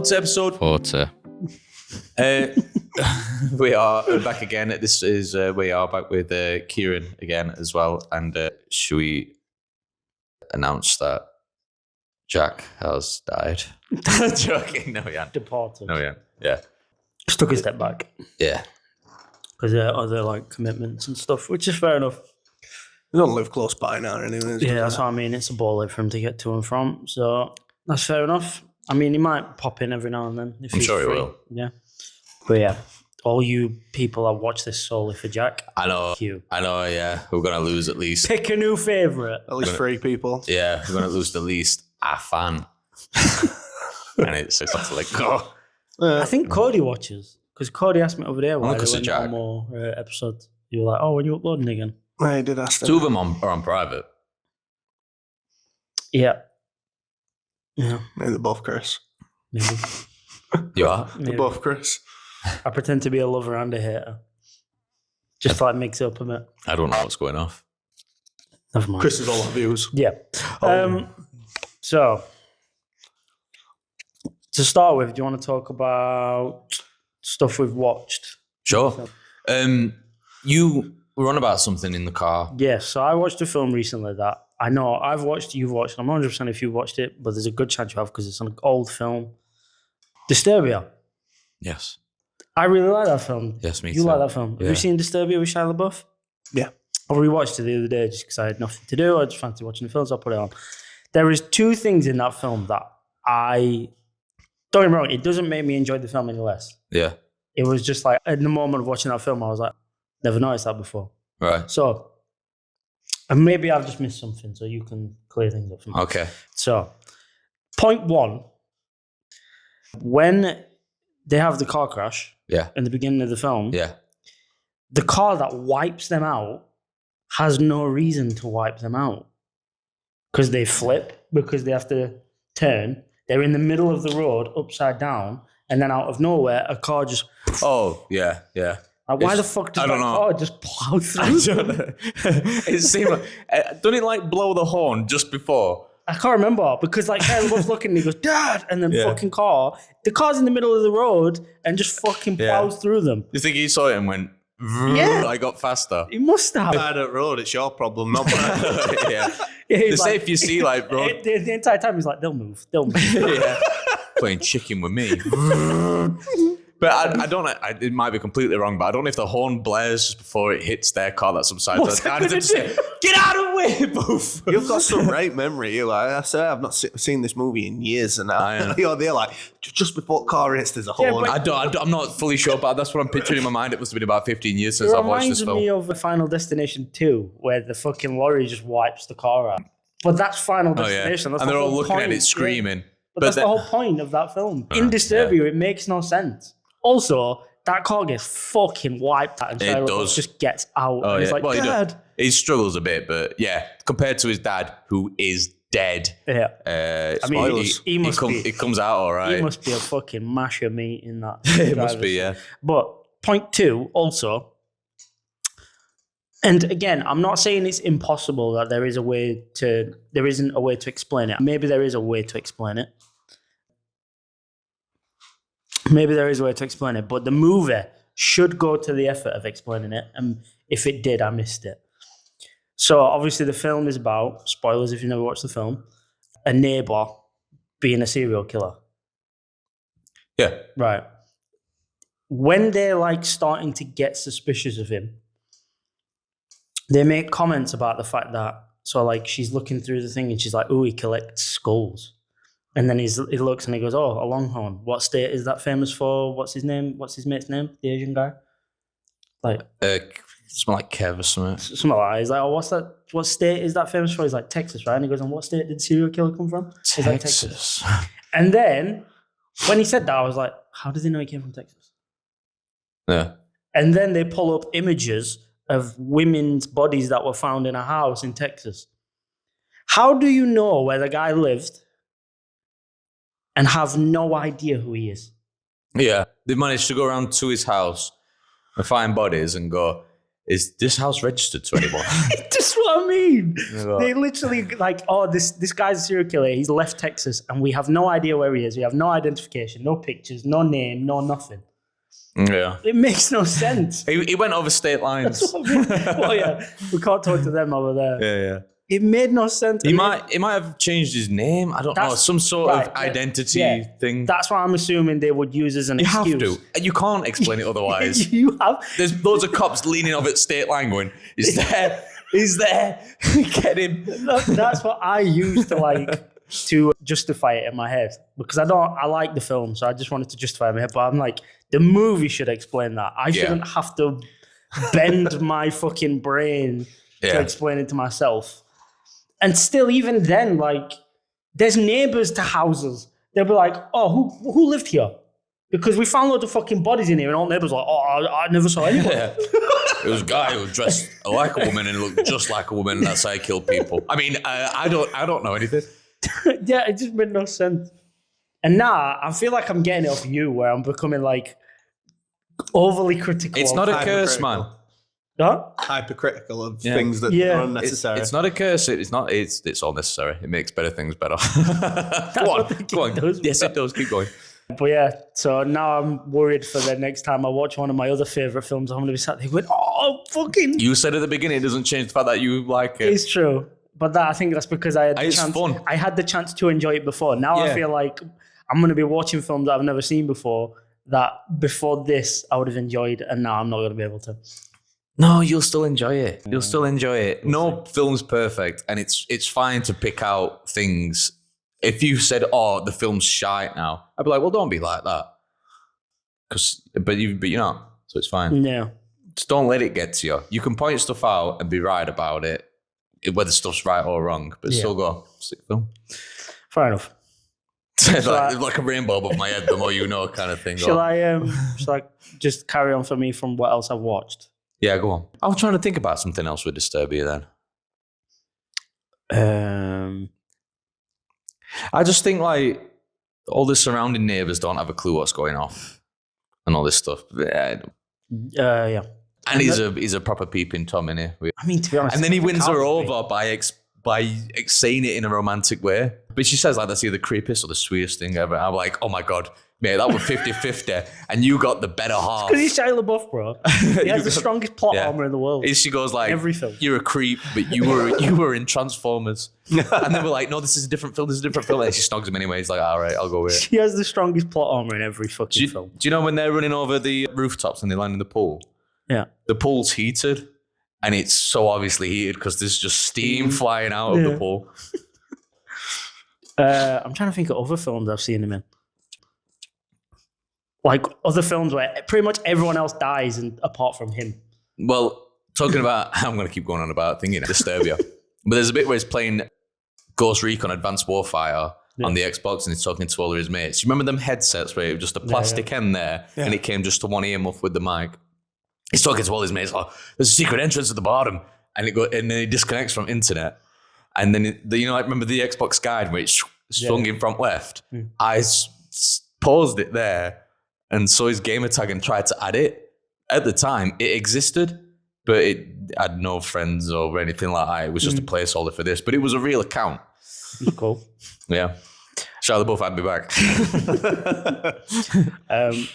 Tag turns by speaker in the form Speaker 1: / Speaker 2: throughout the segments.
Speaker 1: welcome to episode
Speaker 2: 40.
Speaker 1: We are back again. We are back with Kieran again as well. And should we announce that Jack has died? Joking. No, he hasn't.
Speaker 3: Departed.
Speaker 1: No, he hasn't. Yeah.
Speaker 3: Just took a step back.
Speaker 1: Yeah.
Speaker 3: Because there are other commitments and stuff, which is fair enough.
Speaker 4: We don't live close by now anyway.
Speaker 3: Yeah, that's what I mean. It's a ball for him to get to and from. So that's fair enough. I mean, he might pop in every now and then. If
Speaker 1: I'm
Speaker 3: he's
Speaker 1: sure he
Speaker 3: free.
Speaker 1: will.
Speaker 3: Yeah. But yeah, all you people that watch this solely for Jack.
Speaker 1: I know.
Speaker 3: You.
Speaker 1: I know, yeah. We're going to lose at least.
Speaker 3: Pick a new favourite.
Speaker 4: At least 3 people.
Speaker 1: Yeah, we're going to lose the least a fan. And it's not to let go.
Speaker 3: I think Cody watches. Because Cody asked me over there why
Speaker 1: because
Speaker 3: there
Speaker 1: of
Speaker 3: were no
Speaker 1: Jack.
Speaker 3: more episodes. You were like, oh, when you uploading again?
Speaker 4: I did ask them.
Speaker 1: 2 of them are on private.
Speaker 3: Yeah. Yeah,
Speaker 4: Maybe they're both Chris.
Speaker 3: maybe.
Speaker 1: You are?
Speaker 4: They're
Speaker 3: Maybe.
Speaker 4: both Chris.
Speaker 3: I pretend to be a lover and a hater. Just to mix it up a bit.
Speaker 1: I don't know what's going off.
Speaker 3: Never mind.
Speaker 4: Chris is all our views.
Speaker 3: Yeah. So, to start with, do you want to talk about stuff we've watched?
Speaker 1: Sure. You were on about something in the car.
Speaker 3: Yes. So I watched a film recently that I know I've watched, you've watched. I'm 100% if you've watched it, but there's a good chance you have because it's an old film. Disturbia.
Speaker 1: Yes.
Speaker 3: I really like that film.
Speaker 1: Yes, me
Speaker 3: You
Speaker 1: too.
Speaker 3: like that film.
Speaker 1: Yeah.
Speaker 3: Have you seen Disturbia with Shia LaBeouf?
Speaker 4: Yeah.
Speaker 3: I rewatched it the other day just because I had nothing to do. I just fancied watching the film, so I put it on. There is 2 things in that film that don't get me wrong, it doesn't make me enjoy the film any less.
Speaker 1: Yeah.
Speaker 3: It was just like, in the moment of watching that film, I was like, never noticed that before.
Speaker 1: Right.
Speaker 3: So, and maybe I've just missed something, so you can clear things up for me.
Speaker 1: Okay.
Speaker 3: So, point 1, when they have the car crash
Speaker 1: Yeah.
Speaker 3: in the beginning of the film,
Speaker 1: Yeah.
Speaker 3: the car that wipes them out has no reason to wipe them out. Because they flip, because they have to turn. They're in the middle of the road, upside down, and then out of nowhere, a car just...
Speaker 1: Oh, yeah. Yeah.
Speaker 3: Like, why
Speaker 1: It's-
Speaker 3: the fuck does
Speaker 1: I
Speaker 3: that
Speaker 1: don't know.
Speaker 3: car just plow through?
Speaker 1: It seemed like, don't it blow the horn just before?
Speaker 3: I can't remember because Shia LaBeouf's looking and he goes, Dad! And then
Speaker 1: Yeah.
Speaker 3: the car's in the middle of the road and just fucking
Speaker 1: Yeah.
Speaker 3: plows through them.
Speaker 1: You think he saw it and went,
Speaker 3: Yeah.
Speaker 1: I got faster?
Speaker 3: He must have.
Speaker 4: Bad at road, it's your problem, not mine.
Speaker 1: Yeah.
Speaker 3: Yeah,
Speaker 1: They
Speaker 3: he's
Speaker 1: say if you see road,
Speaker 3: the entire time he's like, they'll move.
Speaker 1: yeah, playing chicken with me. But I don't know, it might be completely wrong, but I don't know if the horn blares just before it hits their car that's upside down.
Speaker 3: What's it
Speaker 1: I
Speaker 3: gonna
Speaker 1: just say,
Speaker 3: do?
Speaker 1: get out of the way, boof.
Speaker 4: You've got some great memory. You're like, I say I've not seen this movie in years, and they're like, just before car hits, there's a
Speaker 3: Yeah,
Speaker 4: horn.
Speaker 3: but-
Speaker 1: I'm not fully sure, but that's what I'm picturing in my mind. It must have been about 15 years
Speaker 3: It
Speaker 1: since I've watched this
Speaker 3: reminds
Speaker 1: film.
Speaker 3: me of Final Destination 2, where the fucking lorry just wipes the car out. But that's Final
Speaker 1: Oh, yeah.
Speaker 3: Destination. That's
Speaker 1: And
Speaker 3: the
Speaker 1: they're all
Speaker 3: whole
Speaker 1: looking at
Speaker 3: point.
Speaker 1: it screaming.
Speaker 3: Yeah. But that's the whole point of that film. In Disturbia, it makes no sense. Also, that car gets fucking wiped out and
Speaker 1: It
Speaker 3: Shia LaBeouf
Speaker 1: does.
Speaker 3: just gets out.
Speaker 1: Oh,
Speaker 3: and he's
Speaker 1: yeah.
Speaker 3: like,
Speaker 1: Well,
Speaker 3: Dad.
Speaker 1: he struggles a bit, but yeah, compared to his dad, who is dead.
Speaker 3: Yeah.
Speaker 1: I
Speaker 3: mean, he must be.
Speaker 1: It comes out all right.
Speaker 3: He must be a fucking masher meat in that.
Speaker 1: It must be, yeah.
Speaker 3: But point 2, also, and again, I'm not saying it's impossible that there isn't a way to explain it. Maybe there is a way to explain it. Maybe there is a way to explain it, but the movie should go to the effort of explaining it. And if it did, I missed it. So obviously the film is about, spoilers if you never watched the film, a neighbor being a serial killer.
Speaker 1: Yeah.
Speaker 3: Right. When they're starting to get suspicious of him, they make comments about the fact that, she's looking through the thing and she's like, oh, he collects skulls. And then he looks and he goes, oh, a longhorn. What state is that famous for? What's his name? What's his mate's name? The Asian guy?
Speaker 1: Something like Kev or something.
Speaker 3: Something like that. He's like, oh, what's that? What state is that famous for? He's like, Texas, right? And he goes, and what state did the serial killer come from? He's like,
Speaker 1: Texas.
Speaker 3: And then when he said that, I was like, how does he know he came from Texas?
Speaker 1: Yeah.
Speaker 3: And then they pull up images of women's bodies that were found in a house in Texas. How do you know where the guy lived and have no idea who he is?
Speaker 1: Yeah. They managed to go around to his house and find bodies and go, is this house registered to anyone?
Speaker 3: That's what I mean.
Speaker 1: Yeah.
Speaker 3: They literally like, oh, this guy's a serial killer. He's left Texas, and we have no idea where he is. We have no identification, no pictures, no name, no nothing.
Speaker 1: Yeah.
Speaker 3: It makes no sense.
Speaker 1: He went over state lines.
Speaker 3: That's what I mean. Well, yeah, we can't talk to them over there.
Speaker 1: Yeah.
Speaker 3: It made no sense.
Speaker 1: He might have changed his name. I don't know. Some sort of identity thing.
Speaker 3: That's what I'm assuming they would use as an excuse.
Speaker 1: You have to. You can't explain it otherwise.
Speaker 3: You have.
Speaker 1: There's loads of cops leaning over at state line going, "He's there. He's there. Get him."
Speaker 3: That's what I use to justify it in my head, because I like the film, so I just wanted to justify it in my head. But I'm like, the movie should explain that. I shouldn't have to bend my fucking brain to explain it to myself. And still, even then, like, there's neighbors to houses. They'll be like, oh, who lived here? Because we found loads of fucking bodies in here, and all neighbors are like, oh, I never saw anyone.
Speaker 1: It was a guy who was dressed like a woman and looked just like a woman, and that's how he killed people. I mean, I don't know anything.
Speaker 3: Yeah, it just made no sense. And now I feel like I'm getting it off you, where I'm becoming like overly critical.
Speaker 1: It's not a curse, man.
Speaker 3: Huh?
Speaker 4: Hypercritical of things that are unnecessary.
Speaker 1: It's not a curse. It's all necessary. It makes better things better. Go on. Yes, it does. Keep going.
Speaker 3: But yeah, so now I'm worried for the next time I watch one of my other favorite films. I'm going to be sat there going, oh, fucking.
Speaker 1: You said at the beginning, it doesn't change the fact that you like it.
Speaker 3: It's true. But I think that's because I had the chance.
Speaker 1: Fun.
Speaker 3: I had the chance to enjoy it before. Now I feel like I'm going to be watching films that I've never seen before, that before this I would have enjoyed, and now I'm not going to be able to.
Speaker 1: No, you'll still enjoy it. You'll still enjoy it. No film's perfect, and it's fine to pick out things. If you said, "Oh, the film's shite now," I'd be like, "Well, don't be like that," but you're not, so it's fine.
Speaker 3: Yeah,
Speaker 1: just don't let it get to you. You can point stuff out and be right about it, whether stuff's right or wrong, but still go sick film.
Speaker 3: Fair enough.
Speaker 1: like a rainbow above my head. The more you know, kind of thing.
Speaker 3: Shall I just carry on for me from what else I've watched?
Speaker 1: Yeah, go on. I was trying to think about something else with Disturbia then. I just think like all the surrounding neighbours don't have a clue what's going off and all this stuff.
Speaker 3: Yeah.
Speaker 1: And he's a proper peeping Tom, innit?
Speaker 3: I mean, to be honest.
Speaker 1: And then he wins her over by saying it in a romantic way. But she says like, that's either the creepiest or the sweetest thing ever. I'm like, oh my God. Mate, that was 50-50, and you got the better half.
Speaker 3: Because he's Shia LaBeouf, bro. He has the strongest plot armor in the world.
Speaker 1: She goes like,
Speaker 3: every film.
Speaker 1: You're a creep, but you were in Transformers. And then we're like, no, this is a different film. And she snogs him anyway. He's like, all right, I'll go with it.
Speaker 3: She has the strongest plot armor in every fucking film.
Speaker 1: Do you know when they're running over the rooftops and they land in the pool?
Speaker 3: Yeah.
Speaker 1: The pool's heated, and it's so obviously heated because there's just steam flying out of the pool.
Speaker 3: I'm trying to think of other films I've seen him in. Like other films where pretty much everyone else dies apart from him.
Speaker 1: Well, talking about, I'm going to keep going on about thinking Disturbia. But there's a bit where he's playing Ghost Recon Advanced Warfighter on the Xbox, and he's talking to all of his mates. You remember them headsets where it was just a plastic end there and it came just to one earmuff with the mic? He's talking to all his mates, oh, there's a secret entrance at the bottom. And then he disconnects from internet. And then, I remember the Xbox guide where it swung in front left. I paused it there and saw his gamer tag and tried to add it. At the time, it existed, but it had no friends or anything like that. It was just a placeholder for this, but it was a real account.
Speaker 3: Cool.
Speaker 1: Yeah. Shia LaBeouf had me back.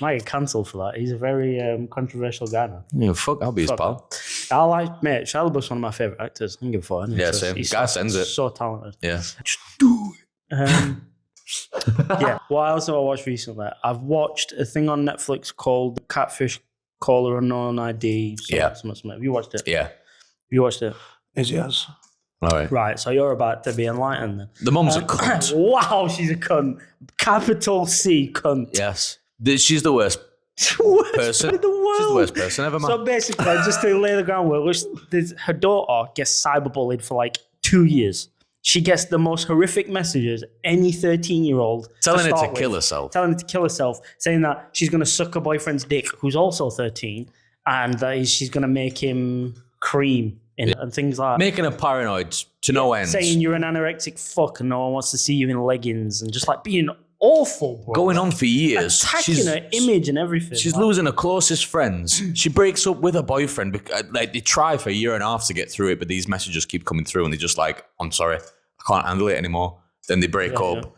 Speaker 3: Might get cancelled for that. He's a very controversial guy now.
Speaker 1: Yeah, fuck, I'll be his pal.
Speaker 3: Mate, Shia LaBeouf's one of my favourite actors. I don't give a fuck.
Speaker 1: Yeah, same. Guy sends it.
Speaker 3: So talented.
Speaker 1: Yeah.
Speaker 3: Just do it. Yeah. What else have I watched recently? I've watched a thing on Netflix called Catfish Caller Unknown ID. Something. Have you watched it?
Speaker 1: Yeah.
Speaker 3: You watched it?
Speaker 4: Yes.
Speaker 1: All right.
Speaker 3: Right. So you're about to be enlightened then.
Speaker 1: The mum's a cunt.
Speaker 3: Wow, she's a cunt. Capital C cunt.
Speaker 1: Yes. She's the worst person
Speaker 3: in the world.
Speaker 1: She's the worst person ever, man.
Speaker 3: So basically, just to lay the groundwork, her daughter gets cyberbullied for like 2 years. She gets the most horrific messages any 13-year-old
Speaker 1: telling her to kill herself.
Speaker 3: Telling her to kill herself, saying that she's going to suck her boyfriend's dick, who's also 13, and that she's going to make him cream and things like that.
Speaker 1: Making her paranoid to no end.
Speaker 3: Saying you're an anorexic fuck and no one wants to see you in leggings, and just like being awful, bro.
Speaker 1: Going on for years.
Speaker 3: Attacking her image and everything.
Speaker 1: She's losing her closest friends. She breaks up with her boyfriend. Like, they try for a year and a half to get through it, but these messages keep coming through and they're just like, I'm sorry, I can't handle it anymore. Then they break up. Yeah.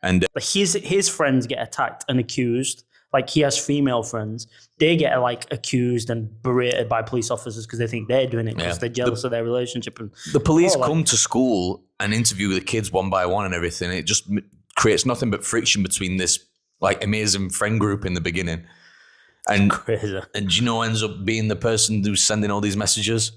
Speaker 1: And
Speaker 3: his friends get attacked and accused. Like, he has female friends. They get like accused and berated by police officers because they think they're doing it because they're jealous of their relationship. And
Speaker 1: the police come to school and interview the kids one by one and everything. It just creates nothing but friction between this like amazing friend group in the beginning. And
Speaker 3: crazy.
Speaker 1: And you know, ends up being the person who's sending all these messages.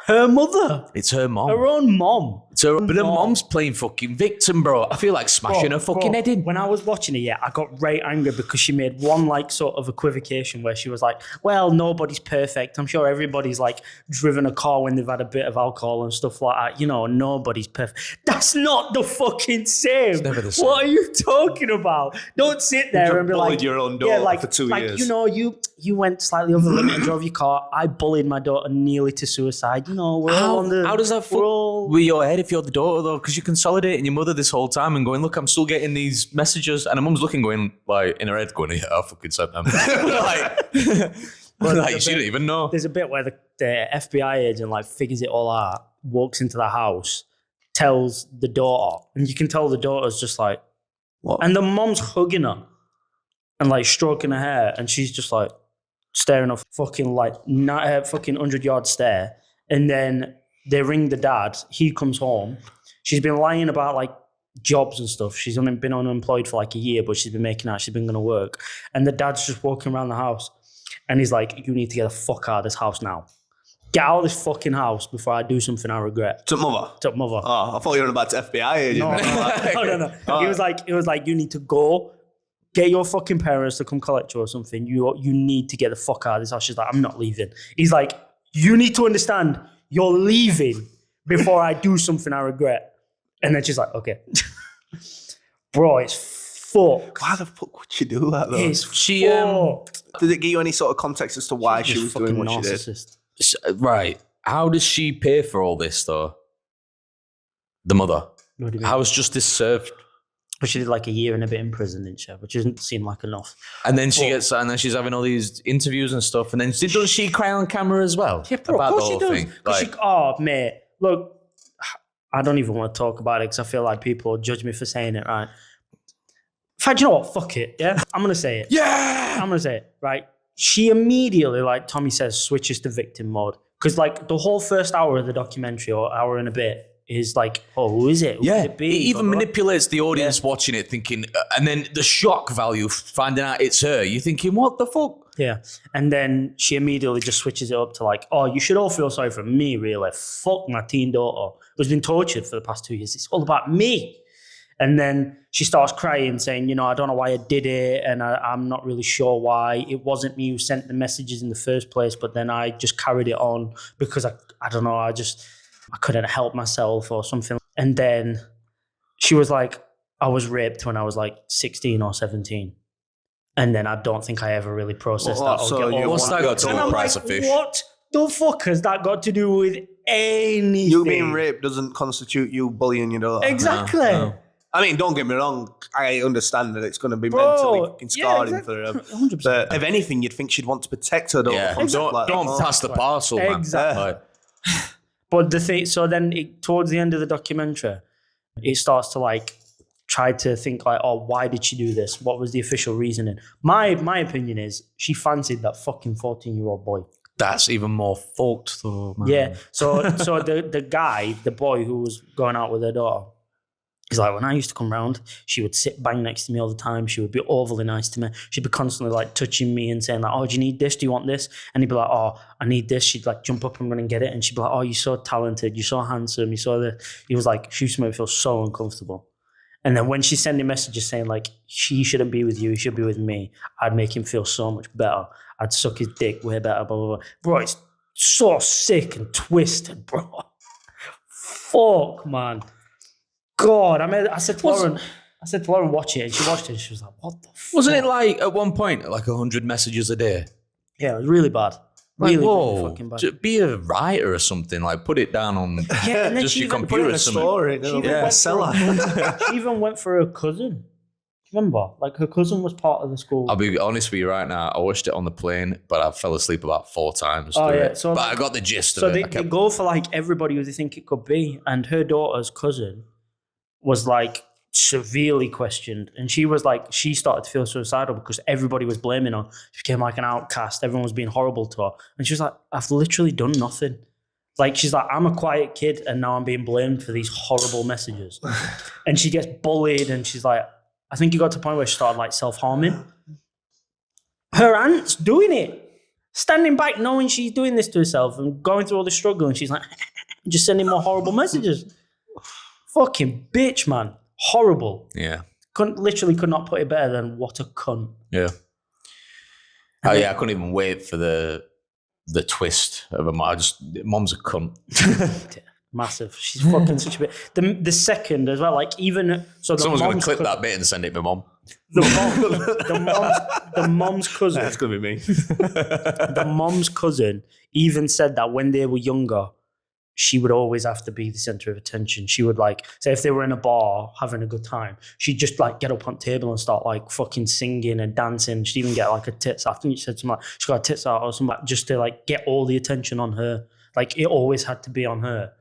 Speaker 3: Her mother.
Speaker 1: It's her mom.
Speaker 3: Her own mom.
Speaker 1: But her mom's playing fucking victim, bro. I feel like smashing her fucking head in.
Speaker 3: When I was watching it, I got right angry because she made one like sort of equivocation where she was like, well, nobody's perfect. I'm sure everybody's like driven a car when they've had a bit of alcohol and stuff like that. You know, nobody's perfect. That's not the fucking same.
Speaker 1: It's never the same.
Speaker 3: What are you talking about? Don't sit there and be like,
Speaker 4: your own daughter for 2 years.
Speaker 3: You know, you went slightly over the limit and drove your car. I bullied my daughter nearly to suicide. You know, we're all on the...
Speaker 1: How does that fuck with your head if you're the daughter, though? Because you're consolidating your mother this whole time and going, look, I'm still getting these messages. And her mum's looking, going, like, in her head, going, yeah, I fucking said them. Like, she didn't even know.
Speaker 3: There's a bit where the FBI agent, like, figures it all out, walks into the house, tells the daughter, and you can tell the daughter's just like, what? And the mom's hugging her and, like, stroking her hair, and she's just, like, staring off fucking, like, fucking 100-yard stare. And then they ring the dad. He comes home. She's been lying about like jobs and stuff. She's only been unemployed for like a year, but she's been making out she's been going to work. And the dad's just walking around the house. And he's like, you need to get the fuck out of this house now. Get out of this fucking house before I do something I regret.
Speaker 4: To mother?
Speaker 3: To mother.
Speaker 4: Oh, I thought you were about to FBI agent.
Speaker 3: No. Oh. It was like, you need to go. Get your fucking parents to come collect you or something. You need to get the fuck out of this house. She's like, I'm not leaving. He's like, you need to understand, you're leaving before I do something I regret. And then she's like, okay. Bro, it's fuck.
Speaker 4: Why the fuck would you do that, though?
Speaker 3: It's fuck.
Speaker 4: Did it give you any sort of context as to why she was doing what
Speaker 3: narcissist.
Speaker 4: She did?
Speaker 1: Right. How does she pay for all this, though? The mother.
Speaker 3: What do you mean?
Speaker 1: How is justice served?
Speaker 3: But she did like a year and a bit in prison, didn't she? Which doesn't seem like enough.
Speaker 1: And then and then she's having all these interviews and stuff. And then doesn't she cry on camera as well?
Speaker 3: Yeah, bro,
Speaker 1: about
Speaker 3: of
Speaker 1: the
Speaker 3: course
Speaker 1: whole
Speaker 3: she
Speaker 1: thing?
Speaker 3: does. Like, mate, look, I don't even want to talk about it because I feel like people will judge me for saying it, right? In fact, you know what? Fuck it, yeah? I'm going to say it.
Speaker 1: Yeah!
Speaker 3: I'm going to say it, right? She immediately, like Tommy says, switches to victim mode. Because like the whole first hour of the documentary, or hour and a bit, is like, oh, who is it? Who could it be?
Speaker 1: It even manipulates the audience watching it, thinking, and then the shock value of finding out it's her. You're thinking, what the fuck?
Speaker 3: Yeah. And then she immediately just switches it up to like, oh, you should all feel sorry for me, really. Fuck my teen daughter who's been tortured for the past 2 years. It's all about me. And then she starts crying, saying, you know, I don't know why I did it, and I'm not really sure why. It wasn't me who sent the messages in the first place, but then I just carried it on because I don't know, I couldn't help myself or something. And then she was like, I was raped when I was like 16 or 17. And then I don't think I ever really processed that.
Speaker 1: What's that got to do with the price of fish?
Speaker 3: What the fuck has that got to do with anything?
Speaker 4: You being raped doesn't constitute you bullying your daughter.
Speaker 3: Exactly.
Speaker 1: No.
Speaker 4: I mean, don't get me wrong. I understand that it's going to be mentally fucking scarring for her.
Speaker 3: 100%.
Speaker 4: But if anything, you'd think she'd want to protect her daughter from something like that.
Speaker 1: Don't pass the parcel, man.
Speaker 3: Exactly. But the thing, so then towards the end of the documentary, it starts to like try to think like, oh, why did she do this? What was the official reasoning? My opinion is she fancied that fucking 14-year-old boy.
Speaker 1: That's even more fucked, though, man.
Speaker 3: Yeah. So the guy, the boy who was going out with her daughter, he's like, when I used to come round, she would sit bang next to me all the time. She would be overly nice to me. She'd be constantly like touching me and saying like, oh, do you need this? Do you want this? And he'd be like, oh, I need this. She'd like jump up and run and get it. And she'd be like, oh, you're so talented. You're so handsome. He was like, she used to make me feel so uncomfortable. And then when she's sending messages saying like, she shouldn't be with you, he should be with me, I'd make him feel so much better. I'd suck his dick way better, blah, blah, blah. Bro, it's so sick and twisted, bro. Fuck, man. God, I said to Lauren, watch it, and she watched it, and she was like, what the fuck?
Speaker 1: Wasn't it like, at one point, like 100 messages a day?
Speaker 3: Yeah, it was really bad.
Speaker 1: Like,
Speaker 3: really,
Speaker 1: whoa,
Speaker 3: really fucking bad.
Speaker 1: Be a writer or something, like put it down on
Speaker 3: and then
Speaker 1: just
Speaker 3: she
Speaker 1: your
Speaker 3: even
Speaker 1: computer
Speaker 3: put it in
Speaker 1: or
Speaker 3: a
Speaker 1: something.
Speaker 4: Story,
Speaker 3: She even went for her cousin. Remember, like her cousin was part of the school.
Speaker 1: I'll be honest with you right now. I watched it on the plane, but I fell asleep about 4 times.
Speaker 3: Oh,
Speaker 1: through
Speaker 3: yeah.
Speaker 1: it.
Speaker 3: So,
Speaker 1: but
Speaker 3: like,
Speaker 1: I got the gist
Speaker 3: so
Speaker 1: of it.
Speaker 3: they go for like everybody who they think it could be, and her daughter's cousin was like severely questioned, and she started to feel suicidal because everybody was blaming her. She became like an outcast. Everyone was being horrible to her, and she was like, "I've literally done nothing." Like, she's like, "I'm a quiet kid, and now I'm being blamed for these horrible messages." And she gets bullied, and she's like, I think it got to the point where she started like self-harming. Her aunt's doing it, standing back, knowing she's doing this to herself and going through all the struggle, and she's like, just sending more horrible messages. Fucking bitch, man. Horrible.
Speaker 1: Yeah.
Speaker 3: Literally could not put it better than what a cunt.
Speaker 1: Yeah. Oh yeah, I couldn't even wait for the twist of a mom. Mom's a cunt.
Speaker 3: Massive. She's fucking such a bit. The second as well, like even so.
Speaker 1: Someone's going to clip that bit and send it to mom.
Speaker 3: The mom's cousin.
Speaker 4: That's going to be me.
Speaker 3: The mom's cousin even said that when they were younger, she would always have to be the center of attention. She would like say if they were in a bar having a good time, she'd just like get up on the table and start like fucking singing and dancing. She'd even get like a tits. I think she said something like she got a tits out or something like, just to like get all the attention on her. Like it always had to be on her,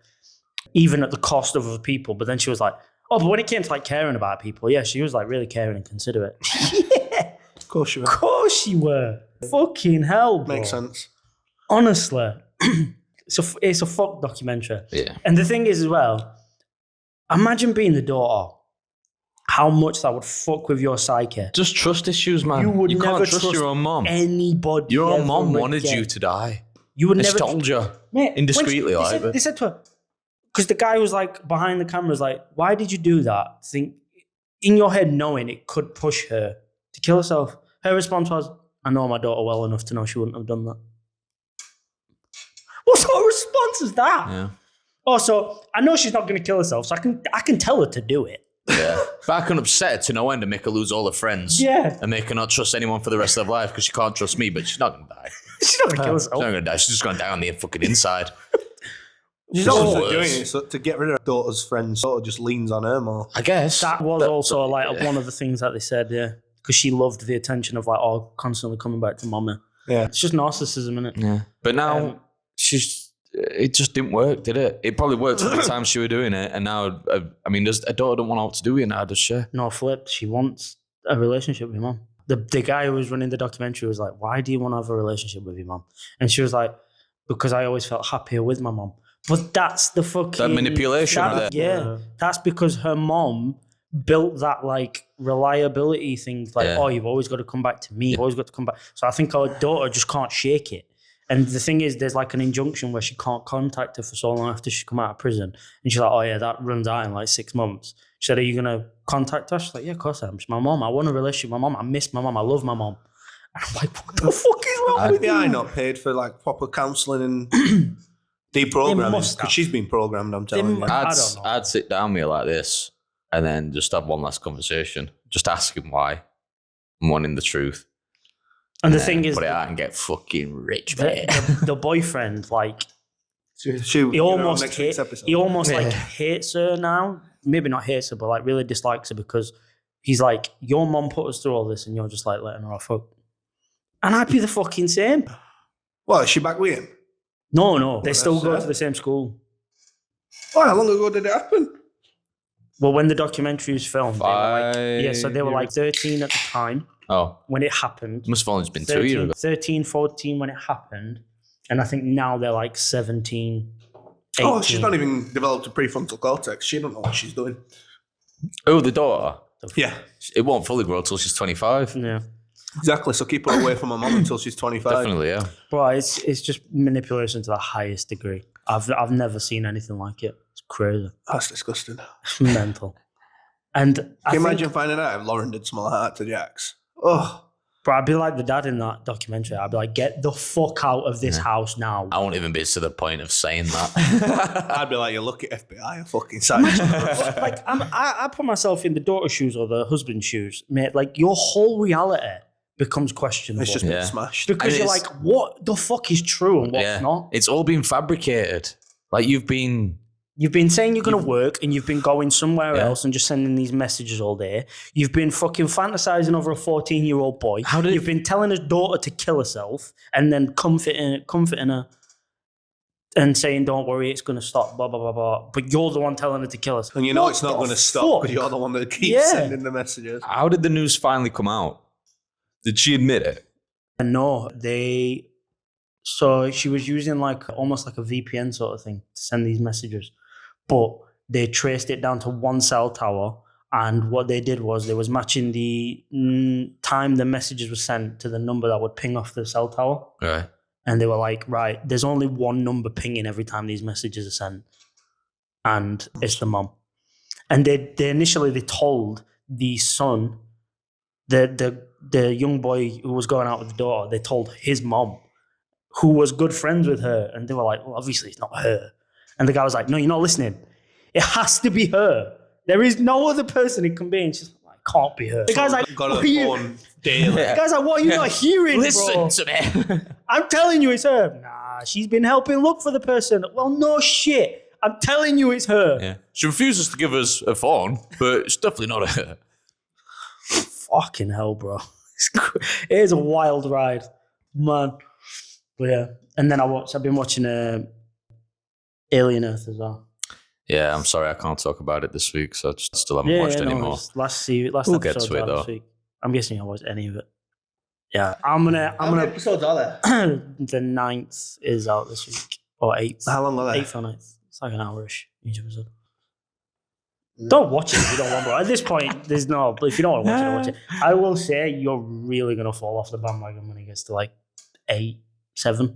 Speaker 3: even at the cost of other people. But then she was like, oh, but when it came to like caring about people, yeah, she was like really caring and considerate. Yeah,
Speaker 4: Of course you
Speaker 3: of course you were. Fucking hell, bro.
Speaker 4: Makes sense.
Speaker 3: Honestly. It's a fuck documentary.
Speaker 1: Yeah.
Speaker 3: And the thing is as well, imagine being the daughter, how much that would fuck with your psyche.
Speaker 1: Just trust issues, man.
Speaker 3: You
Speaker 1: can't
Speaker 3: never
Speaker 1: trust your own mom.
Speaker 3: Anybody.
Speaker 1: Your own
Speaker 3: ever
Speaker 1: mom wanted
Speaker 3: again.
Speaker 1: you to die.
Speaker 3: You would
Speaker 1: They
Speaker 3: never.
Speaker 1: told you.
Speaker 3: Mate,
Speaker 1: indiscreetly,
Speaker 3: they said to her, because the guy was like behind the camera was like, why did you do that? Think in your head, knowing it could push her to kill herself. Her response was, I know my daughter well enough to know she wouldn't have done that. What sort of response is that?
Speaker 1: Yeah.
Speaker 3: Also, I know she's not going to kill herself, so I can tell her to do it.
Speaker 1: Yeah. But I can upset her to no end and make her lose all her friends.
Speaker 3: Yeah.
Speaker 1: And make her not trust anyone for the rest of her life because she can't trust me, but she's not going to die.
Speaker 3: She's not going to kill
Speaker 1: She's not
Speaker 3: herself.
Speaker 1: going to die. She's just going to die on the fucking inside.
Speaker 4: She's
Speaker 1: This is
Speaker 4: also
Speaker 1: worse.
Speaker 4: doing it so to get rid of her daughter's friends, sort of just leans on her more.
Speaker 1: I guess.
Speaker 3: That was also like one of the things that they said, yeah. Because she loved the attention of like, oh, constantly coming back to mama.
Speaker 4: Yeah.
Speaker 3: It's just narcissism, isn't it?
Speaker 1: Yeah. But now it just didn't work, did it? It probably worked at the time she was doing it. And now, I mean, a daughter don't want to do it now, does she?
Speaker 3: No, flip. She wants a relationship with your mom. The guy who was running the documentary was like, why do you want to have a relationship with your mom? And she was like, because I always felt happier with my mom. But that's the fucking...
Speaker 1: That manipulation right there.
Speaker 3: Yeah. That's because her mom built that like reliability thing. Like, oh, you've always got to come back to me. You've always got to come back. So I think our daughter just can't shake it. And the thing is, there's like an injunction where she can't contact her for so long after she come out of prison. And she's like, oh yeah, that runs out in like 6 months. She said, are you going to contact her? She's like, yeah, of course I am. She's my mom. I want a relationship with my mom. I miss my mom. I love my mom. And I'm like, what the fuck is wrong with you?
Speaker 4: I not paid for like proper counselling and deprogramming
Speaker 3: must
Speaker 4: because
Speaker 3: have.
Speaker 4: she's been programmed, I'm telling you.
Speaker 3: I don't know.
Speaker 1: I'd sit down with her like this and then just have one last conversation. Just ask him why. I'm wanting the truth.
Speaker 3: And the thing is,
Speaker 1: put it out and get fucking rich,
Speaker 3: the,
Speaker 1: mate.
Speaker 3: the boyfriend, like,
Speaker 4: He
Speaker 3: almost
Speaker 4: next week's
Speaker 3: hate,
Speaker 4: episode.
Speaker 3: he almost like hates her now. Maybe not hates her, but like really dislikes her because he's like, your mom put us through all this and you're just like letting her off hook. And I'd be the fucking same.
Speaker 4: Well, is she back with him?
Speaker 3: No, they still
Speaker 4: that's
Speaker 3: go
Speaker 4: sad.
Speaker 3: to the same school.
Speaker 4: Oh, how long ago did it happen?
Speaker 3: Well, when the documentary was filmed, so they were like
Speaker 1: 5
Speaker 3: 13 at the time
Speaker 1: Oh,
Speaker 3: when it happened.
Speaker 1: must have only been 2 years ago.
Speaker 3: 13, 14 when it happened. And I think now they're like 17, 18.
Speaker 4: Oh, she's not even developed a prefrontal cortex. She don't know what she's doing.
Speaker 1: Oh, the daughter.
Speaker 4: Yeah,
Speaker 1: It won't fully grow till she's 25.
Speaker 3: Yeah.
Speaker 4: exactly. So keep her away from her mum until she's 25.
Speaker 1: Definitely, yeah.
Speaker 3: Bro, it's just manipulation to the highest degree. I've never seen anything like it. It's crazy.
Speaker 4: That's disgusting.
Speaker 3: It's mental. And
Speaker 4: Can
Speaker 3: I
Speaker 4: you
Speaker 3: think,
Speaker 4: imagine finding out if Lauren did something like that to Jax? Oh,
Speaker 3: bro, I'd be like the dad in that documentary. I'd be like, get the fuck out of this house now.
Speaker 1: I won't even be to the point of saying that.
Speaker 4: I'd be like, you look at FBI, a fucking side.
Speaker 3: Like I put myself in the daughter's shoes or the husband's shoes, mate. Like your whole reality becomes questionable.
Speaker 4: It's just
Speaker 1: Yeah.
Speaker 4: been smashed.
Speaker 3: because
Speaker 1: And
Speaker 3: you're
Speaker 1: it's-
Speaker 3: like, what the fuck is true and what's not?
Speaker 1: It's all been fabricated. Like you've been
Speaker 3: You've been saying you're going to work and you've been going somewhere else and just sending these messages all day. You've been fucking fantasizing over a 14-year-old boy. You've been telling his daughter to kill herself and then comforting her and saying, don't worry, it's going to stop, blah, blah, blah, blah. But you're the one telling her to kill herself.
Speaker 4: And you know it's not going to stop because you're the one that keeps sending the messages.
Speaker 1: How did the news finally come out? Did she admit it?
Speaker 3: No, so she was using almost like a VPN sort of thing to send these messages. But they traced it down to one cell tower, and what they did was they was matching the time the messages were sent to the number that would ping off the cell tower.
Speaker 1: Right.
Speaker 3: And they were like, right, there's only one number pinging every time these messages are sent, and it's the mom. And they initially told the son, the young boy who was going out with the daughter, they told his mom, who was good friends with her, and they were like, well, obviously it's not her. And the guy was like, no, you're not listening. It has to be her. There is no other person it can be. And she's like, it can't be her. The guy's like,
Speaker 4: got a phone daily.
Speaker 3: The guy's like, what are you not hearing,
Speaker 1: Listen to me.
Speaker 3: I'm telling you it's her. Nah, she's been helping look for the person. Well, no shit. I'm telling you it's her.
Speaker 1: Yeah. She refuses to give us a phone, but it's definitely not her.
Speaker 3: Fucking hell, bro. It is a wild ride, man. But yeah. And then I've been watching Alien Earth as well.
Speaker 1: Yeah, I'm sorry I can't talk about it this week, so I still haven't watched anymore.
Speaker 3: Last
Speaker 1: We'll get to it though.
Speaker 3: Week. I'm guessing I watched any of it. Yeah, I'm gonna.
Speaker 4: How many episodes are there?
Speaker 3: The 9th is out this week, or 8th.
Speaker 4: How long are they?
Speaker 3: 8th or 9th. It's like an hour-ish each episode. Don't watch it if you don't want, bro. At this point, there's no. But if you don't want to watch it, watch it. I will say you're really gonna fall off the bandwagon when it gets to 8, 7.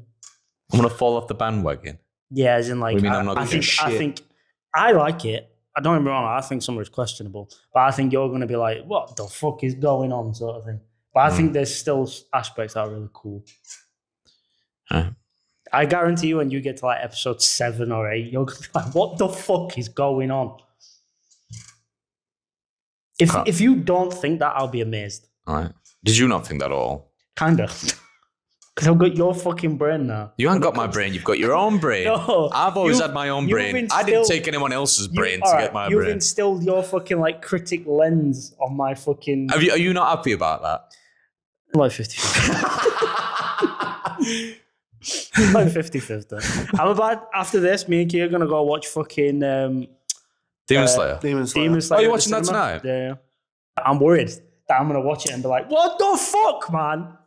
Speaker 1: I'm gonna fall off the bandwagon.
Speaker 3: Yeah, as in
Speaker 1: What do you mean I'm not
Speaker 3: I
Speaker 1: gonna
Speaker 3: think I like it. I don't get me wrong. I think some of it's questionable, but I think you're going to be like, "What the fuck is going on?" sort of thing. But I think there's still aspects that are really cool. I guarantee you, when you get to episode 7 or 8, you're going to be like, "What the fuck is going on?" If you don't think that, I'll be amazed.
Speaker 1: All right. Did you not think that at all?
Speaker 3: Kinda. Because I've got your fucking brain now.
Speaker 1: You haven't got my brain. You've got your own brain.
Speaker 3: No,
Speaker 1: I've always had my own brain. I didn't take anyone else's brain to get my
Speaker 3: you've
Speaker 1: brain.
Speaker 3: You've instilled your fucking critic lens on my fucking...
Speaker 1: Are you not happy about that?
Speaker 3: Like 50-50. Like 50-50. I'm about, after this, me and Kia are going to go watch fucking...
Speaker 1: Demon Slayer.
Speaker 4: Demon Slayer.
Speaker 1: Oh, you're watching that tonight?
Speaker 3: Yeah. I'm worried that I'm going to watch it and be like, what the fuck, man?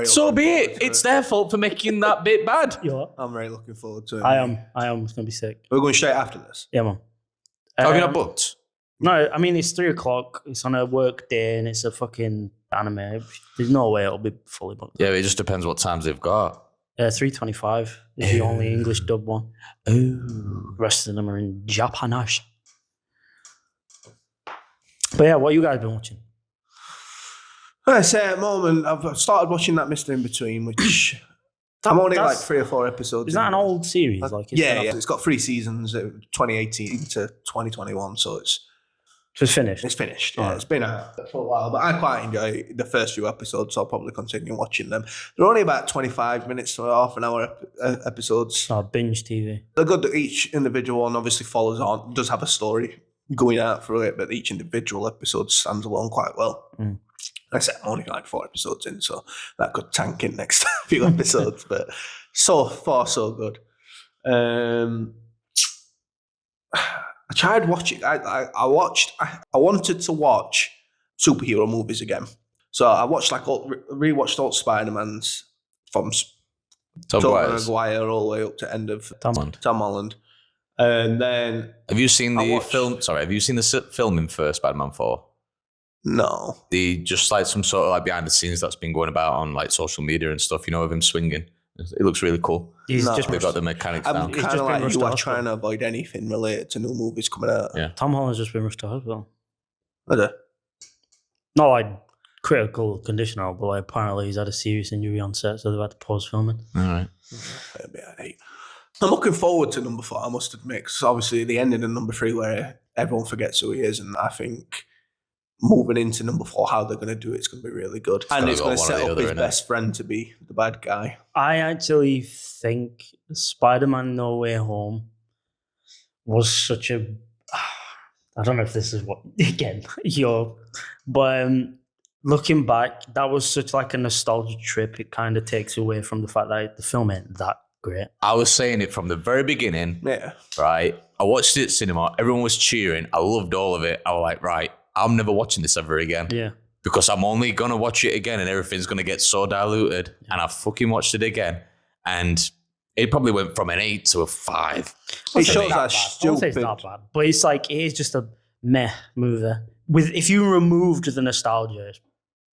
Speaker 1: So be it. It's their fault for making that bit bad.
Speaker 3: Yeah.
Speaker 4: I'm very looking forward to it.
Speaker 3: I am. It's going to be sick.
Speaker 4: We're going straight after this.
Speaker 3: Yeah, man.
Speaker 1: Have you not booked?
Speaker 3: No, I mean, it's 3:00. It's on a work day and it's a fucking anime. There's no way it'll be fully booked.
Speaker 1: Yeah, it just depends what times they've got.
Speaker 3: 3:25 is the only English dub one.
Speaker 1: Oh.
Speaker 3: The rest of them are in Japanese. But yeah, what you guys been watching?
Speaker 4: I say at the moment, I've started watching that Mr. In Between, which I'm only 3 or 4 episodes.
Speaker 3: Is that an old series?
Speaker 4: Yeah. It's got 3 seasons, 2018 to 2021, so it's
Speaker 3: finished.
Speaker 4: It's finished. Yeah, it's been out for a while, but I quite enjoy the first few episodes, so I'll probably continue watching them. They're only about 25 minutes to half an hour episodes.
Speaker 3: Oh, binge TV.
Speaker 4: They're good that each individual one obviously follows on, does have a story going out through it, but each individual episode stands alone quite well. I said I'm only 4 episodes in, so that could tank in next few episodes, but so far so good. I tried watching. I wanted to watch superhero movies again, so I watched rewatched all Spider-Mans from Tobey Maguire all the way up to end of Tom Holland, and then
Speaker 1: have you seen the film? Sorry, have you seen the filming for Spider-Man 4?
Speaker 4: No.
Speaker 1: Just some sort of behind the scenes that's been going about on social media and stuff, of him swinging. It looks really cool. They've got the mechanics down.
Speaker 4: I'm kind of like you are trying to avoid anything related to new movies coming out.
Speaker 1: Yeah.
Speaker 3: Tom Holland's just been rushed to hospital.
Speaker 4: Okay.
Speaker 3: Not critical condition, but apparently he's had a serious injury on set, so they've had to pause filming.
Speaker 1: All right.
Speaker 4: I'm looking forward to number 4, I must admit, because obviously the ending in number 3 where everyone forgets who he is, and I think moving into number 4, how they're going to do it's going to be really good. And it's going to set up his best friend to be the bad guy. I
Speaker 3: actually think Spider-Man No Way Home was such a. I don't know if this is what again but looking back, that was such like a nostalgia trip. It kind of takes away from the fact that the film ain't that great.
Speaker 1: I was saying it from the very beginning.
Speaker 4: Yeah.
Speaker 1: Right. I watched it at cinema. Everyone was cheering. I loved all of it. I was like, right, I'm never watching this ever again.
Speaker 3: Yeah.
Speaker 1: Because I'm only going to watch it again and everything's going to get so diluted. Yeah. And I fucking watched it again. And it probably went from an 8 to a 5.
Speaker 4: It shows how stupid.
Speaker 3: It's not bad. But it's like, it is just a meh movie. If you removed the nostalgia,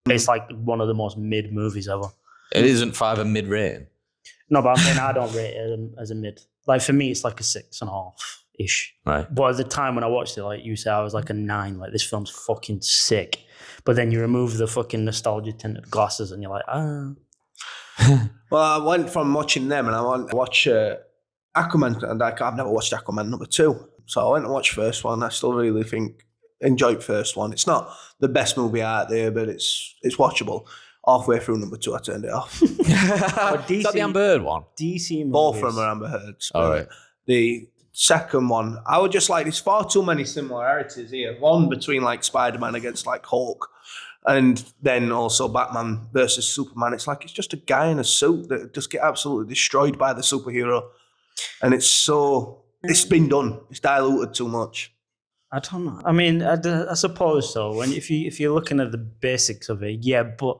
Speaker 3: it's like one of the most mid movies ever.
Speaker 1: It isn't 5 a mid rating.
Speaker 3: No, but I mean, I don't rate it as a mid. Like for me, it's like a 6.5-ish.
Speaker 1: Right.
Speaker 3: But at the time when I watched it, like you said, I was like a 9. Like this film's fucking sick. But then you remove the fucking nostalgia tinted glasses and you're like, ah.
Speaker 4: Well, I went from watching them and I went to watch Aquaman, and I've never watched Aquaman number 2. So I went and watched first one. I still really enjoyed first one. It's not the best movie out there, but it's watchable. Halfway through number 2, I turned it off.
Speaker 1: Is that the Amber Heard one?
Speaker 3: DC movies.
Speaker 4: Both of them are Amber Heard's.
Speaker 1: All right.
Speaker 4: The second one, I would just like, there's far too many similarities here. One between like Spider-Man against like Hulk, and then also Batman versus Superman. It's like, it's just a guy in a suit that just get absolutely destroyed by the superhero. And it's been done. It's diluted too much.
Speaker 3: I don't know. I mean, I suppose so. And if you're looking at the basics of it, yeah, but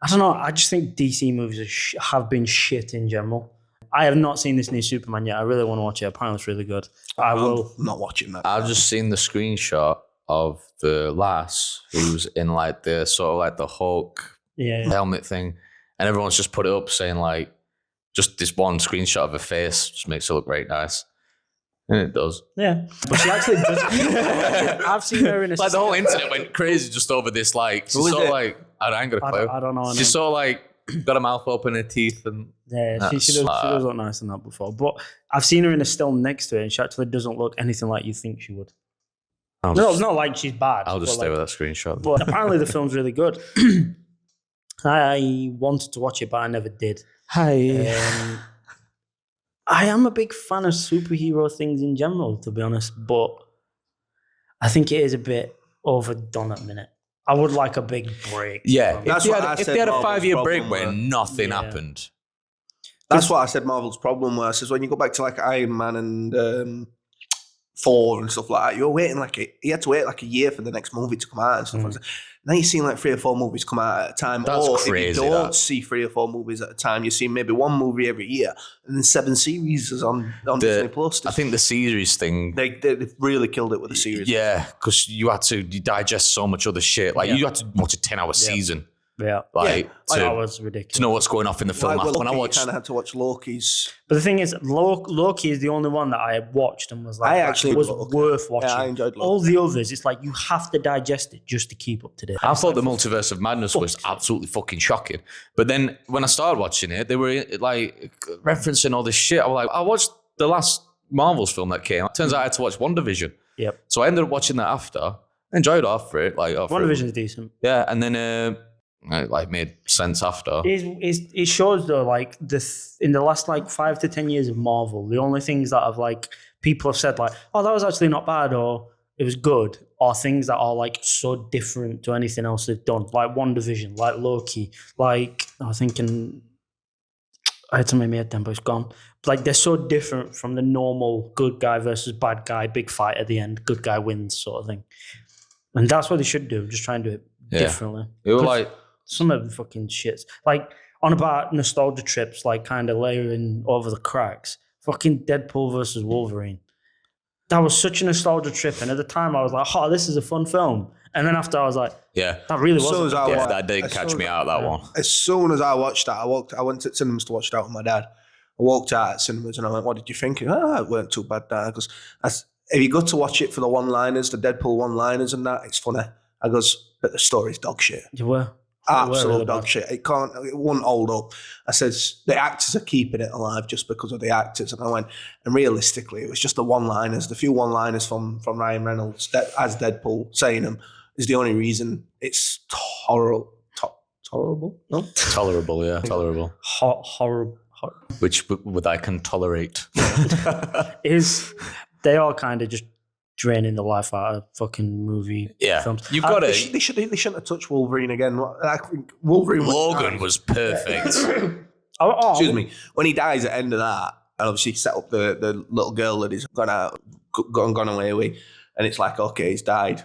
Speaker 3: I don't know. I just think DC movies have been shit in general. I have not seen this new Superman yet. I really want to watch it. Apparently it's really good. I will.
Speaker 4: I'm not watching that.
Speaker 1: I've just seen the screenshot of the lass who's in like the sort of like the Hulk helmet thing. And everyone's just put it up saying like, just this one screenshot of her face just makes her look very nice. And it does.
Speaker 3: Yeah. But she actually does. I've seen her in a...
Speaker 1: Like the whole internet went crazy just over this. Like, she's sort of like, I ain't got a clue.
Speaker 3: I don't know.
Speaker 1: She's sort of like, got a mouth open, her teeth. And
Speaker 3: yeah, she does look nice in that before. But I've seen her in a still next to it, and she actually doesn't look anything like you think she would. It's not like she's bad.
Speaker 1: I'll just stay with that screenshot.
Speaker 3: But apparently the film's really good. I wanted to watch it, but I never did.
Speaker 1: Hi.
Speaker 3: I am a big fan of superhero things in general, to be honest, but I think it is a bit overdone at the minute. I would like a big break.
Speaker 1: Yeah,
Speaker 4: That's
Speaker 1: if they had a
Speaker 4: Marvel's
Speaker 1: 5-year break
Speaker 4: problem
Speaker 1: where nothing happened.
Speaker 4: That's what I said Marvel's problem was, is when you go back to like Iron Man and Thor and stuff like that, you're waiting you had to wait like a year for the next movie to come out and stuff like that. Now you're seeing like 3 or 4 movies come out at a time.
Speaker 1: That's
Speaker 4: or
Speaker 1: crazy,
Speaker 4: if you don't see 3 or 4 movies at a time, you see maybe 1 movie every year, and then 7 series is on Disney Plus.
Speaker 1: I think the series thing,
Speaker 4: they've really killed it with the series.
Speaker 1: Yeah, because you digest so much other shit. Like you had to watch a 10-hour season.
Speaker 3: Yeah.
Speaker 1: That
Speaker 3: was ridiculous.
Speaker 1: To know what's going off in the film.
Speaker 4: Like,
Speaker 1: When I watched,
Speaker 4: you kind of had to watch Loki's.
Speaker 3: But the thing is, Loki is the only one that I watched and was like, it was worth watching.
Speaker 4: Yeah, I enjoyed Loki.
Speaker 3: All the others, it's like you have to digest it just to keep up to date.
Speaker 1: I thought the Multiverse of Madness was absolutely fucking shocking. But then when I started watching it, they were like referencing all this shit. I was like, I watched the last Marvel's film that came out. Turns out I had to watch WandaVision.
Speaker 3: Yep.
Speaker 1: So I ended up watching that after. I enjoyed it after it.
Speaker 3: WandaVision is decent.
Speaker 1: Yeah, and then it made sense after.
Speaker 3: It shows though, like in the last like 5 to 10 years of Marvel, the only things that have like people have said like, oh, that was actually not bad or it was good, are things that are like so different to anything else they've done, like WandaVision, like Loki, like I was thinking, I had to make my head then, but it's gone. Like they're so different from the normal good guy versus bad guy, big fight at the end, good guy wins sort of thing. And that's what they should do, just try and do it differently.
Speaker 1: It was like
Speaker 3: some of the fucking shits. Like on about nostalgia trips, like kind of layering over the cracks. Fucking Deadpool versus Wolverine. That was such a nostalgia trip. And at the time I was like, oh, this is a fun film. And then after I was like, that really wasn't.
Speaker 1: That did catch me out, that one.
Speaker 4: As soon as I watched that, I went to cinemas to watch it out with my dad. I walked out at cinemas and I went, what did you think? It weren't too bad, Dad. Because if you go to watch it for the one-liners, the Deadpool one-liners and that, it's funny. I goes, but the story's dog shit.
Speaker 3: You were.
Speaker 4: Absolute dog shit. It won't hold up. I says the actors are keeping it alive just because of the actors. And I went, and realistically, it was just the one-liners, the few one-liners from Ryan Reynolds as Deadpool saying them is the only reason it's tolerable. No?
Speaker 1: Tolerable, yeah. Tolerable.
Speaker 3: Horrible.
Speaker 1: Which I can tolerate.
Speaker 3: they all kind of just draining the life out of fucking movie films.
Speaker 1: You've got
Speaker 4: They
Speaker 1: to.
Speaker 4: shouldn't have touched Wolverine again. I think Wolverine
Speaker 1: Logan was perfect.
Speaker 4: Excuse me. When he dies at the end of that, and obviously set up the little girl that he's gone away with, and it's like, okay, he's died.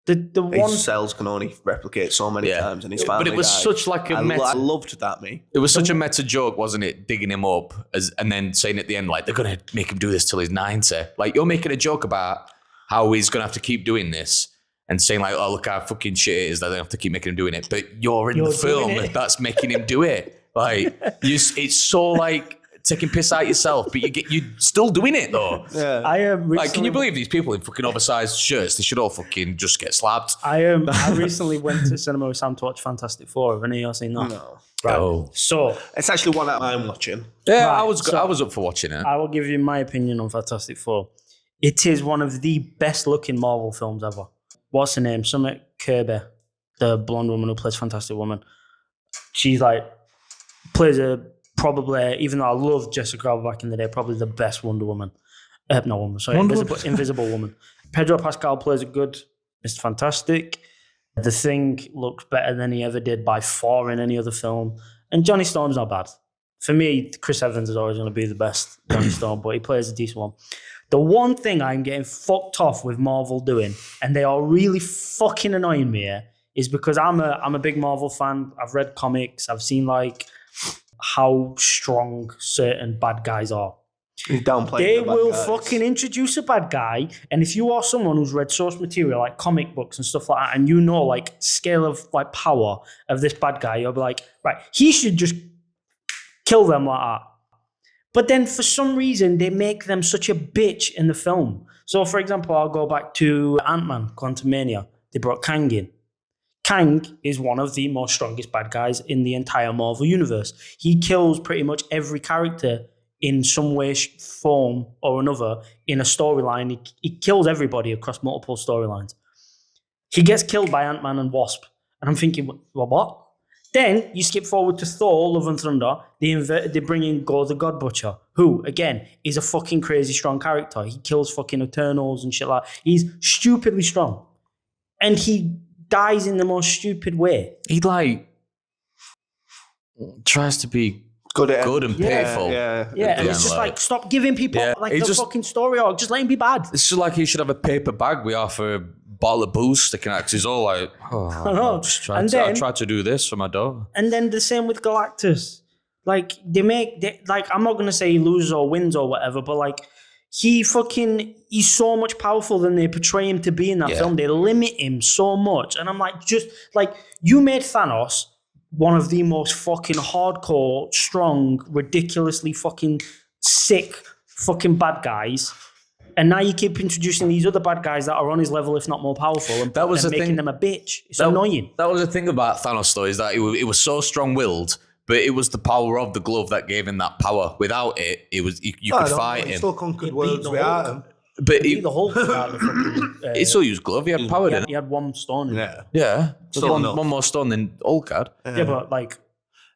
Speaker 4: His cells can only replicate so many times, and his family
Speaker 1: But it was
Speaker 4: died.
Speaker 1: such like a meta.
Speaker 4: I loved that, me.
Speaker 1: It was such a meta joke, wasn't it? Digging him up and then saying at the end, like, they're going to make him do this till he's 90. Like, you're making a joke about how he's going to have to keep doing this and saying, like, oh, look how fucking shit it is that they have to keep making him doing it. But you're in the film that's making him do it. Like, it's so like taking piss out yourself, but you're still doing it though.
Speaker 4: Yeah.
Speaker 1: Like, can you believe these people in fucking oversized shirts? They should all fucking just get slapped.
Speaker 3: I recently went to cinema with Sam to watch Fantastic Four. Have any of you seen that?
Speaker 4: No.
Speaker 3: Right.
Speaker 1: Oh.
Speaker 3: So
Speaker 4: It's actually one that I'm watching.
Speaker 1: Yeah,
Speaker 3: Right,
Speaker 1: I was up for watching it.
Speaker 3: I will give you my opinion on Fantastic Four. It is one of the best looking Marvel films ever. What's her name? Sumit Kirby, the blonde woman who plays Fantastic Woman. She's like, plays probably, even though I loved Jessica Alba back in the day, probably the best Wonder Woman. No woman, sorry, Invisible Woman. Pedro Pascal plays a good Mr. Fantastic. The Thing looks better than he ever did by far in any other film. And Johnny Storm's not bad. For me, Chris Evans is always going to be the best Johnny Storm, but he plays a decent one. The one thing I'm getting fucked off with Marvel doing, and they are really fucking annoying me here, is because I'm a big Marvel fan. I've read comics. I've seen like how strong certain bad guys are.
Speaker 4: He's downplaying
Speaker 3: They
Speaker 4: the bad
Speaker 3: will
Speaker 4: guys.
Speaker 3: fucking introduce a bad guy, and if you are someone who's read source material like comic books and stuff like that, and you know like scale of like power of this bad guy, you'll be like, right, he should just kill them like that. But then for some reason, they make them such a bitch in the film. So for example, I'll go back to Ant-Man, Quantumania. They brought Kang in. Kang is one of the most strongest bad guys in the entire Marvel universe. He kills pretty much every character in some way, form or another in a storyline. He kills everybody across multiple storylines. He gets killed by Ant-Man and Wasp. And I'm thinking, well, what? Then you skip forward to Thor, Love and Thunder. They bring in Gore the God Butcher, who, again, is a fucking crazy strong character. He kills fucking Eternals and shit like that. He's stupidly strong. And he dies in the most stupid way.
Speaker 1: He like tries to be good and painful.
Speaker 3: Yeah, and it's just like, stop giving people the fucking story arc. Just let him be bad.
Speaker 1: It's just like he should have a paper bag we offer a bottle of booze sticking out because he's all like, I tried to do this for my daughter.
Speaker 3: And then the same with Galactus. Like, I'm not going to say he loses or wins or whatever, but like, he's so much powerful than they portray him to be in that film. They limit him so much. And I'm like, just like, you made Thanos one of the most fucking hardcore, strong, ridiculously fucking sick fucking bad guys. And now you keep introducing these other bad guys that are on his level, if not more powerful, and making them a bitch. It's annoying.
Speaker 1: That was the thing about Thanos, though, is that it was so strong-willed, but it was the power of the glove that gave him that power. Without it, you could fight him.
Speaker 4: He still conquered worlds without him.
Speaker 1: But
Speaker 3: the Hulk without the fucking,
Speaker 1: he still used glove. He had power, didn't
Speaker 3: he? Had one stone.
Speaker 1: Yeah.
Speaker 4: Still
Speaker 1: one more stone than Hulk had.
Speaker 3: Yeah, but like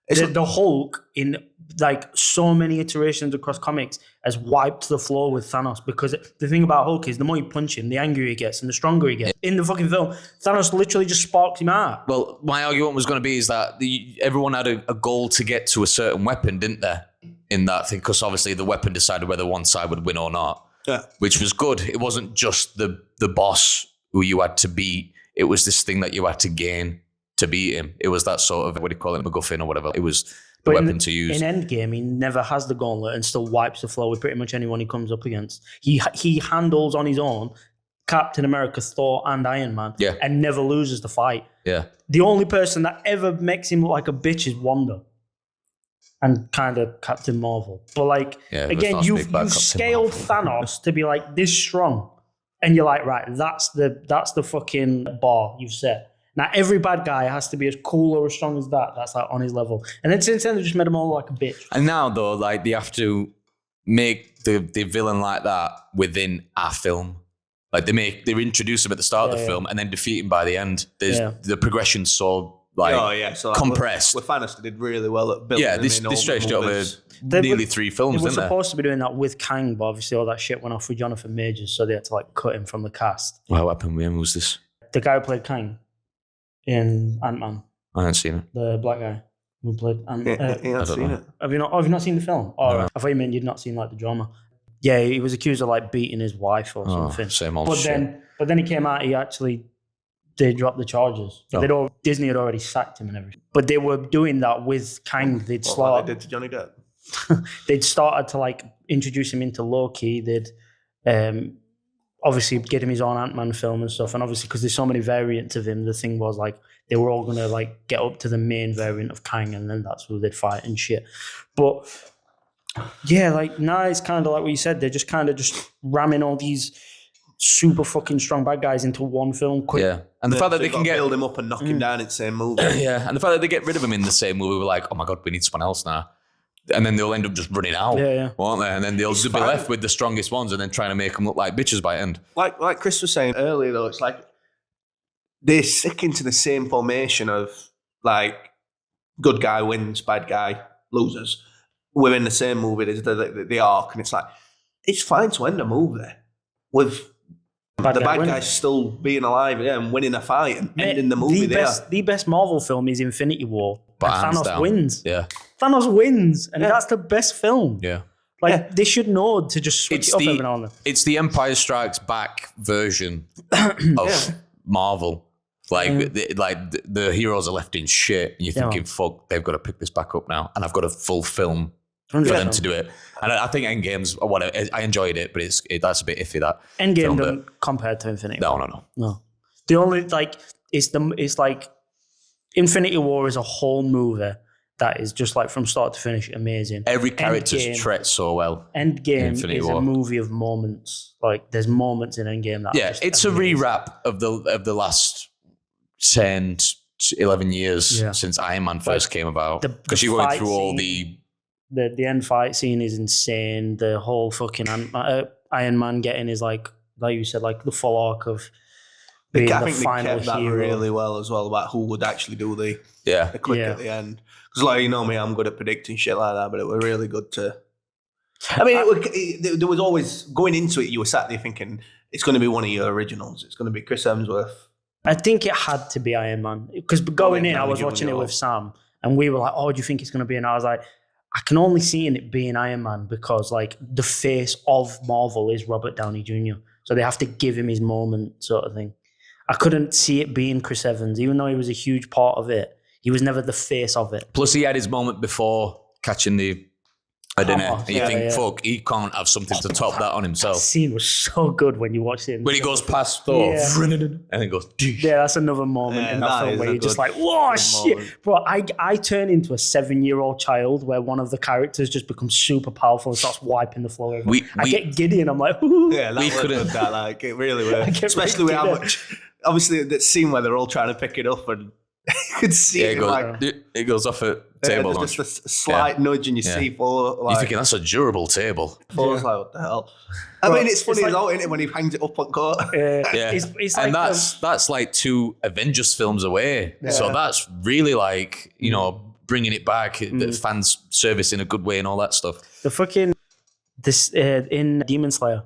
Speaker 3: the Hulk in like so many iterations across comics has wiped the floor with Thanos, because the thing about Hulk is the more you punch him, the angrier he gets and the stronger he gets. In the fucking film, Thanos literally just sparks him out.
Speaker 1: Well, my argument was going to be is that everyone had a goal to get to a certain weapon, didn't they? In that thing, because obviously the weapon decided whether one side would win or not.
Speaker 4: Yeah.
Speaker 1: Which was good. It wasn't just the boss who you had to beat. It was this thing that you had to gain to beat him. It was that sort of, what do you call it, MacGuffin or whatever. It was the weapon to use.
Speaker 3: In Endgame, he never has the gauntlet and still wipes the floor with pretty much anyone he comes up against. He handles on his own Captain America, Thor, and Iron Man, and never loses the fight.
Speaker 1: Yeah.
Speaker 3: The only person that ever makes him look like a bitch is Wanda. And kind of Captain Marvel. But like, again, you scale Thanos to be like this strong. And you're like, right, that's the fucking bar you've set. Now, every bad guy has to be as cool or as strong as that. That's like on his level. And then since then, they just made him all like a bitch.
Speaker 1: And now, though, like, they have to make the villain like that within our film. Like, they introduce him at the start of the film and then defeat him by the end. The progression's so... Like,
Speaker 4: so
Speaker 1: compressed.
Speaker 4: With Thanos, they did really well at building
Speaker 1: they stretched it over nearly 3
Speaker 3: They
Speaker 1: films,
Speaker 3: were
Speaker 1: didn't they?
Speaker 3: supposed to be doing that with Kang, but obviously all that shit went off with Jonathan Majors, so they had to like cut him from the cast.
Speaker 1: What happened with him? Was this?
Speaker 3: The guy who played Kang in Ant-Man,
Speaker 1: I haven't seen it.
Speaker 3: the black guy who played Ant-Man.
Speaker 4: He hasn't
Speaker 1: don't
Speaker 4: seen
Speaker 1: know.
Speaker 4: it.
Speaker 3: Have you not seen the film? Oh,
Speaker 1: No.
Speaker 3: right. I thought you meant you'd not seen like the drama. Yeah, he was accused of like beating his wife or something.
Speaker 1: Same old
Speaker 3: But
Speaker 1: shit.
Speaker 3: then he came out. They dropped the charges.
Speaker 1: Oh.
Speaker 3: Disney had already sacked him and everything. But they were doing that with Kang. They'd
Speaker 4: What they did to Johnny Depp.
Speaker 3: they'd started to like introduce him into Loki. They'd obviously get him his own Ant-Man film and stuff. And obviously because there's so many variants of him, the thing was like they were all gonna like get up to the main variant of Kang, and then that's who they'd fight and shit. But yeah, like now it's kind of like what you said. They're just kind of just ramming all these super fucking strong bad guys into one film quick.
Speaker 1: Yeah, and the fact that they can
Speaker 4: build him up and knock him down in the same movie.
Speaker 1: yeah, and the fact that they get rid of him in the same movie, we're like, oh my god, we need someone else now, and then they'll end up just running out, won't they? And then they'll be
Speaker 4: fine.
Speaker 1: left with the strongest ones, and then trying to make them look like bitches by the end.
Speaker 4: Like Chris was saying earlier, though, it's like they stick into the same formation of like good guy wins, bad guy loses within the same movie. There's the arc, and it's like it's fine to end a movie with the bad guy still being alive and winning a fight and ending the movie
Speaker 3: The best Marvel film is Infinity War.
Speaker 1: But
Speaker 3: And
Speaker 1: hands
Speaker 3: Thanos
Speaker 1: down.
Speaker 3: wins.
Speaker 1: Yeah,
Speaker 3: Thanos wins, and that's the best film.
Speaker 1: yeah.
Speaker 3: Like they should know to just switch it up every now and then.
Speaker 1: It's the Empire Strikes Back version of Marvel. Like, the heroes are left in shit, and you're thinking, fuck, they've got to pick this back up now, and I've got a full film for them to do it. And I think Endgame's whatever. I enjoyed it, but that's a bit iffy. That
Speaker 3: Endgame
Speaker 1: film,
Speaker 3: doesn't compare to Infinity War.
Speaker 1: No.
Speaker 3: The only it's like Infinity War is a whole movie that is just like from start to finish amazing.
Speaker 1: Every character's treated so well.
Speaker 3: Endgame
Speaker 1: Infinity
Speaker 3: is
Speaker 1: War.
Speaker 3: a movie of moments. Like there's moments in Endgame that are just
Speaker 1: it's
Speaker 3: amazing.
Speaker 1: a rewrap of the last 10 to 11 years since Iron Man first came about. Because you're going through all
Speaker 3: the end fight scene is insane. The whole fucking Iron Man getting his like you said, like the full arc of being
Speaker 4: I
Speaker 3: the
Speaker 4: think they
Speaker 3: final
Speaker 4: kept that
Speaker 3: hero.
Speaker 4: really well as well about who would actually do the click
Speaker 3: Yeah.
Speaker 4: at the end. Because like, you know me, I'm good at predicting shit like that, but it was really good to. I mean, there was always going into it. You were sat there thinking it's going to be one of your originals. It's going to be Chris Hemsworth.
Speaker 3: I think it had to be Iron Man because going in, I was watching it with Sam, and we were like, "Oh, do you think it's going to be?" And I was like, "I can only see it being Iron Man because like the face of Marvel is Robert Downey Jr., so they have to give him his moment, sort of thing." I couldn't see it being Chris Evans, even though he was a huge part of it. He was never the face of it.
Speaker 1: Plus, he had his moment before catching the dinner. And you think, fuck, he can't have something to top that on himself.
Speaker 3: That scene was so good when you watched it.
Speaker 1: When he goes past Thor, and then goes,
Speaker 3: yeah, that's another moment in that film where you're just like, whoa, shit. Bro, I turn into a 7-year-old child where one of the characters just becomes super powerful and starts wiping the floor over. I get giddy and I'm like, ooh.
Speaker 4: Yeah, that couldn't that, like, it really worked. Especially with how much, obviously, that scene where they're all trying to pick it up and you could see
Speaker 1: it goes off a table.
Speaker 4: There's just a slight nudge and you see Thor. Like,
Speaker 1: you're thinking, that's a durable table.
Speaker 4: Thor's like, what the hell? I mean, it's funny as well, isn't it, when he hangs it up on court?
Speaker 3: It's like,
Speaker 1: and that's like 2 Avengers films away. Yeah. So that's really like, you know, bringing it back, the fans service in a good way and all that stuff.
Speaker 3: The fucking, in Demon Slayer,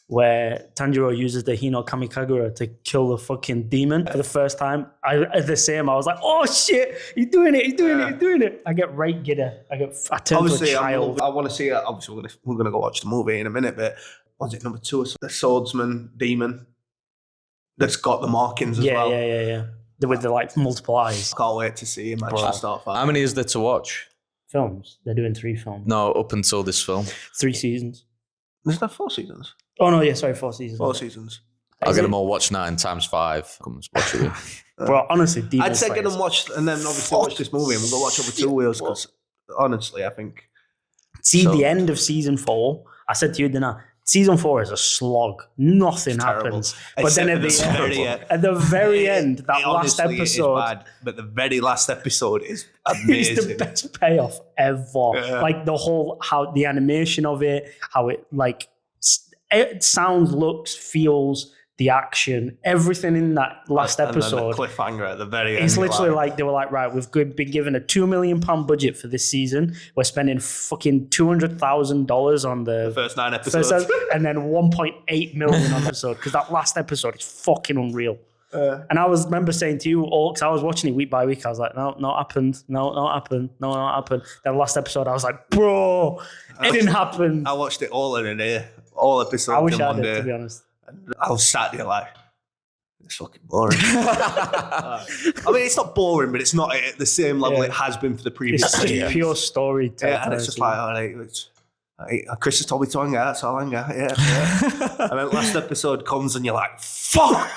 Speaker 3: where Tanjiro uses the Hino Kamikagura to kill the fucking demon for the first time. I was like, oh shit, he's doing it. I get right giddy. I turn to a child.
Speaker 4: I want to see it. Obviously, we're gonna go watch the movie in a minute, but was it number 2? The swordsman demon that's got the markings as well.
Speaker 3: Yeah. With the like multiple eyes.
Speaker 4: Can't wait to see him actually start fighting.
Speaker 1: How many is there to watch?
Speaker 3: Films. They're doing 3 films.
Speaker 1: No, up until this film.
Speaker 3: 3 seasons.
Speaker 4: Isn't that 4 seasons?
Speaker 3: Oh no, yeah, sorry, 4 seasons.
Speaker 4: 4 seasons.
Speaker 1: I'll get them all watched now in times 5. Come watch it.
Speaker 3: Bro, honestly,
Speaker 4: I'd say get them watched and then obviously watch this movie and we'll go watch over 2 wheels because honestly, I think.
Speaker 3: See the end of season 4. I said to you, dinner. Season 4 is a slog. Nothing happens. But then at the very end, that last episode,
Speaker 4: is bad, but the very last episode is amazing.
Speaker 3: It's the best payoff ever. Yeah. Like the whole how the animation of it, how it like it sounds, looks, feels. the action, everything in that last episode.
Speaker 4: And then the cliffhanger at the very end.
Speaker 3: It's literally like they were like, right, we've been given a £2 million budget for this season. We're spending fucking $200,000 on the
Speaker 4: first 9 episodes,
Speaker 3: and then 1.8 million on the episode because that last episode is fucking unreal. And I remember saying to you, because I was watching it week by week, I was like, no, not happened. No, not happened. No, not happened. Then the last episode, I was like, bro, it didn't happen.
Speaker 4: I watched it all in a day, all episodes.
Speaker 3: I wish
Speaker 4: in
Speaker 3: I
Speaker 4: one
Speaker 3: did,
Speaker 4: day.
Speaker 3: to be honest.
Speaker 4: And I was sat there like, it's fucking boring. I mean, it's not boring, but it's not at the same level it has been for the previous.
Speaker 3: It's just pure storytelling.
Speaker 4: Yeah, and it's just like, all right, Chris has told me to hang out, so I'll hang out. Yeah. And then last episode comes and you're like, fuck.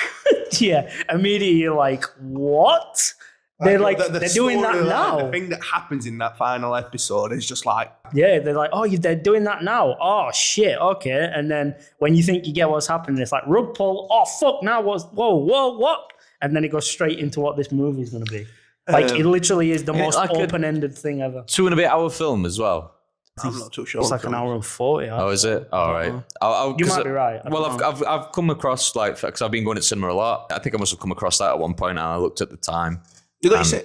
Speaker 3: Yeah, immediately you're like, what? They're like, they're doing that
Speaker 4: storyline,
Speaker 3: now.
Speaker 4: The thing that happens in that final episode is just like,
Speaker 3: yeah, they're like, oh, they're doing that now. Oh, shit, okay. And then when you think you get what's happening, it's like, rug pull. Oh, fuck, now what's, whoa, what? And then it goes straight into what this movie is going to be. Like, it literally is the most
Speaker 1: like
Speaker 3: open-ended thing ever.
Speaker 1: 2.5-hour film as well.
Speaker 4: I'm not too sure.
Speaker 3: It's like an hour and 40.
Speaker 1: Oh, is it? All right.
Speaker 3: You might be right.
Speaker 1: Well, I've come across, like, because I've been going to cinema a lot. I think I must have come across that at one point, and I looked at the time.
Speaker 4: You got your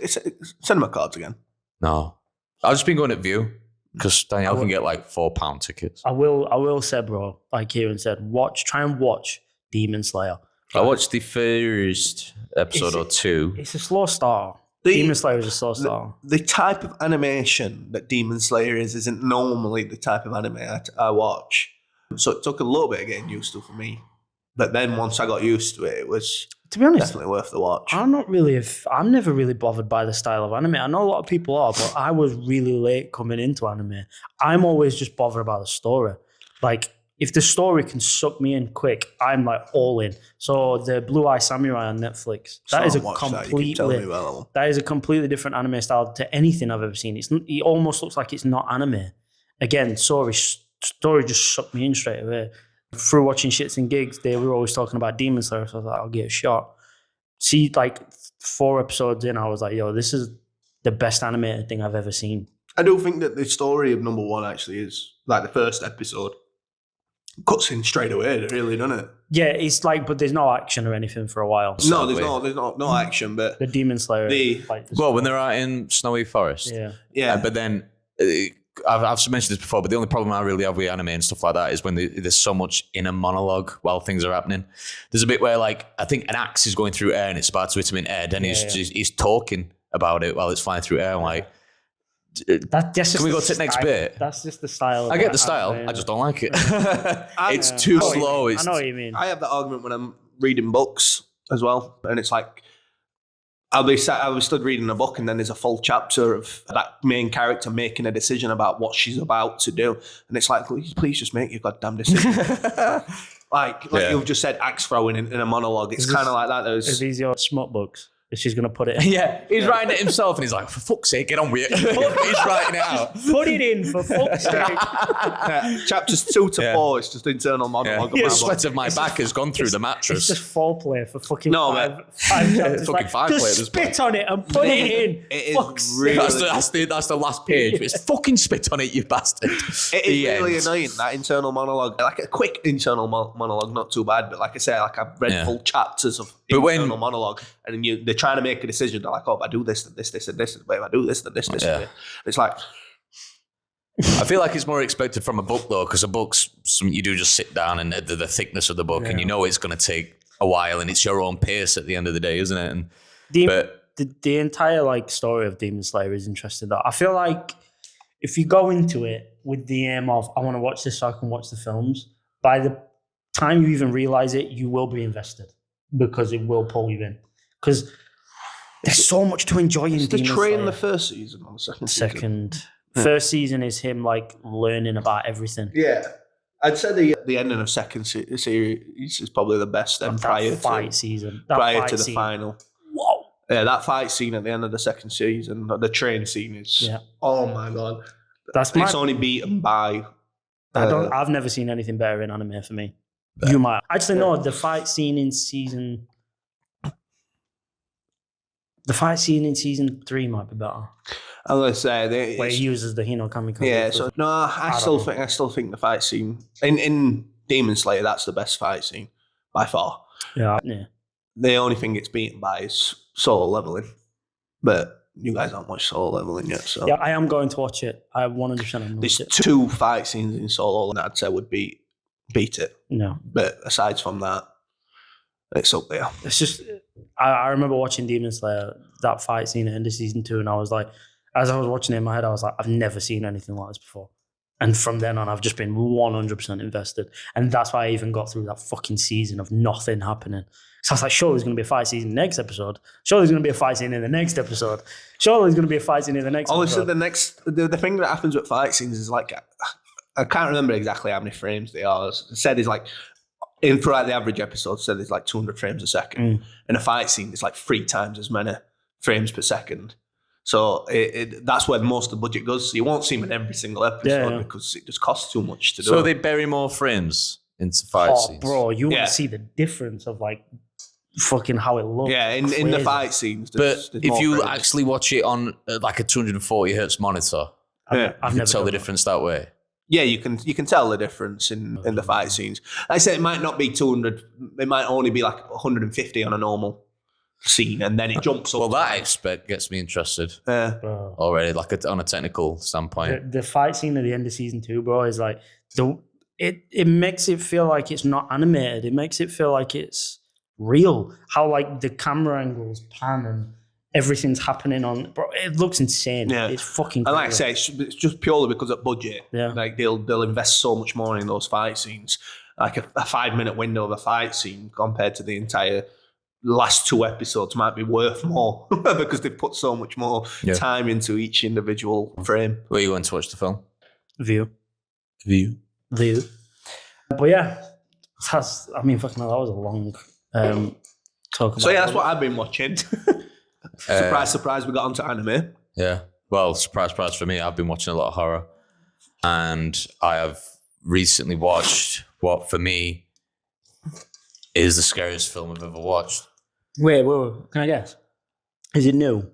Speaker 4: cinema cards again?
Speaker 1: No. I've just been going at View, because Danielle can get like £4 tickets.
Speaker 3: I will say, bro, like Kieran said, try and watch Demon Slayer.
Speaker 1: I watched the first episode or two.
Speaker 3: It's a slow start. Demon Slayer is a slow start.
Speaker 4: The type of animation that Demon Slayer isn't normally the type of anime I watch. So it took a little bit of getting used to for me. But then once I got used to it, it was
Speaker 3: to be honest,
Speaker 4: definitely worth the watch.
Speaker 3: I'm never really bothered by the style of anime. I know a lot of people are, but I was really late coming into anime. I'm always just bothered about the story. Like, if the story can suck me in quick, I'm like all in. So the Blue Eye Samurai on Netflix, that is a completely different anime style to anything I've ever seen. It almost looks like it's not anime. Again, story just sucked me in straight away. Through watching Shits and Gigs, they were always talking about Demon Slayer, so I was like, I'll give it a shot. See, like 4 episodes in, I was like, yo, this is the best animated thing I've ever seen.
Speaker 4: I do think that the story of number 1 actually is, like the first episode, cuts in straight away, really, doesn't it?
Speaker 3: Yeah, it's like, but there's no action or anything for a while.
Speaker 4: No, there's no action, but
Speaker 3: the Demon Slayer.
Speaker 1: When they're out in Snowy Forest.
Speaker 3: Yeah.
Speaker 1: But then I've mentioned this before, but the only problem I really have with anime and stuff like that is when there's so much inner monologue while things are happening. There's a bit where, like, I think an axe is going through air and it's about to hit him in head, and he's talking about it while it's flying through air. I'm like, can we go to the next bit?
Speaker 3: That's just the style.
Speaker 1: I get the style. I just don't like it. It's too slow.
Speaker 3: I know what you mean.
Speaker 4: I have that argument when I'm reading books as well, and it's like I'll be stood reading a book, and then there's a full chapter of that main character making a decision about what she's about to do, and it's like, please just make your goddamn decision. like you've just said, axe throwing in a monologue. It's kind of like that.
Speaker 3: Are these your smut books? She's going to put it in.
Speaker 1: Yeah, he's writing it himself, and he's like, for fuck's sake, get on with it. He's writing it out.
Speaker 3: Put it in, for fuck's sake.
Speaker 4: Chapters 2 to 4, it's just internal monologue.
Speaker 1: The sweat of my back has gone through the mattress.
Speaker 3: It's just foreplay for fucking
Speaker 4: five
Speaker 3: chapters.
Speaker 1: Fucking 5 players.
Speaker 3: Just spit on it and put it in.
Speaker 4: It is really...
Speaker 1: That's the last page. It's fucking spit on it, you bastard.
Speaker 4: It is really annoying, that internal monologue. Like a quick internal monologue, not too bad, but like I say, like I've read full chapters of internal monologue, and then they're trying to make a decision. They're like, oh, if I do this, then this, and this, but if I do this, then this, and it's like...
Speaker 1: I feel like it's more expected from a book, though, because a book's something you do just sit down and the thickness of the book, and you know it's going to take a while, and it's your own pace at the end of the day, isn't it? And
Speaker 3: the entire like story of Demon Slayer is interesting, though. I feel like if you go into it with the aim of, I want to watch this so I can watch the films, by the time you even realize it, you will be invested because it will pull you in. Because there's so much to enjoy in Demon Slayer.
Speaker 4: Train the first season or the second season?
Speaker 3: First season is him like learning about everything.
Speaker 4: Yeah. I'd say the ending of second series is probably the best prior to the final.
Speaker 3: Whoa.
Speaker 4: Yeah, that fight scene at the end of the second season, the train scene is, oh my God. It's only beaten by...
Speaker 3: I've never seen anything better in anime for me. You might. Actually, no, the fight scene in season 3 might be better.
Speaker 4: I'm gonna say
Speaker 3: where he uses the Hino Kamikaze.
Speaker 4: Yeah, so no, I still think the fight scene in Demon Slayer, that's the best fight scene by far.
Speaker 3: Yeah.
Speaker 4: The only thing it's beaten by is Solo Leveling, but you guys haven't watched Solo Leveling yet, so
Speaker 3: Yeah, I am going to watch it. I 100% am going to
Speaker 4: there's
Speaker 3: watch it.
Speaker 4: 2 fight scenes in Solo that I'd say would beat it.
Speaker 3: No.
Speaker 4: But aside from that, it's up there.
Speaker 3: It's just, I remember watching Demon Slayer, that fight scene at the end of season 2, and I was like, as I was watching it in my head, I was like, I've never seen anything like this before. And from then on, I've just been 100% invested. And that's why I even got through that fucking season of nothing happening. So I was like, surely there's going to be a fight scene in the next episode. Surely there's going to be a fight scene in the next episode. Surely there's going to be a fight scene in the next
Speaker 4: Honestly,
Speaker 3: episode.
Speaker 4: the thing that happens with fight scenes is like, I can't remember exactly how many frames they are. It said it's like, throughout the average episode, said it's like 200 frames a second. In a fight scene, it's like 3 times as many frames per second. So that's where most of the budget goes. So you won't see them in every single episode because it just costs too much to do.
Speaker 1: So they bury more frames into fight scenes.
Speaker 3: Bro, you want to see the difference of like fucking how it looks.
Speaker 4: Yeah, in the fight scenes.
Speaker 1: But if you actually watch it on like a 240 hertz monitor,
Speaker 3: I've never
Speaker 1: tell the difference that way.
Speaker 4: Yeah, you can tell the difference in the fight scenes. Like I said, it might not be 200. It might only be like 150 on a normal scene, and then it jumps up.
Speaker 1: Well, that aspect gets me interested already, like on a technical standpoint.
Speaker 3: The fight scene at the end of season 2, bro, is like it makes it feel like it's not animated. It makes it feel like it's real. How like the camera angles pan and everything's happening on, bro. It looks insane. Yeah, it's fucking.
Speaker 4: And like I say, it's just purely because of budget.
Speaker 3: Yeah,
Speaker 4: like they'll invest so much more in those fight scenes. Like a 5-minute window of a fight scene compared to the entire last 2 episodes might be worth more because they've put so much more time into each individual frame.
Speaker 1: Where you went to watch the film?
Speaker 3: View. But yeah, I mean, fucking hell, that was a long talk about.
Speaker 4: So yeah, that's what I've been watching. Surprise, surprise, we got onto anime.
Speaker 1: Yeah. Well, surprise for me, I've been watching a lot of horror. And I have recently watched what, for me, is the scariest film I've ever watched.
Speaker 3: Wait, can I guess? Is it new?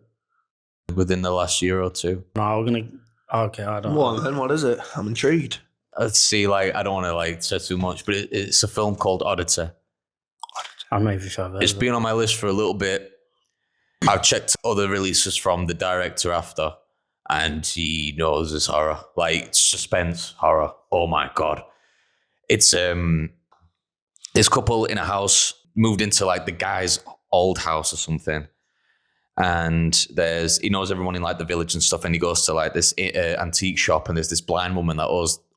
Speaker 1: Within the last year or 2.
Speaker 3: No, we're going to... Okay, I don't know.
Speaker 4: Well, then what is it? I'm intrigued.
Speaker 1: Let's see, like, I don't want to, like, say too much, but it's a film called Oddity.
Speaker 3: I'm not even sure.
Speaker 1: It's been on my list for a little bit. I've checked other releases from the director after, and he knows it's horror. Like, suspense horror. Oh, my God. It's, this couple in a house moved into, like, the guy's old house or something. And he knows everyone in, like, the village and stuff, and he goes to, like, this antique shop, and there's this blind woman that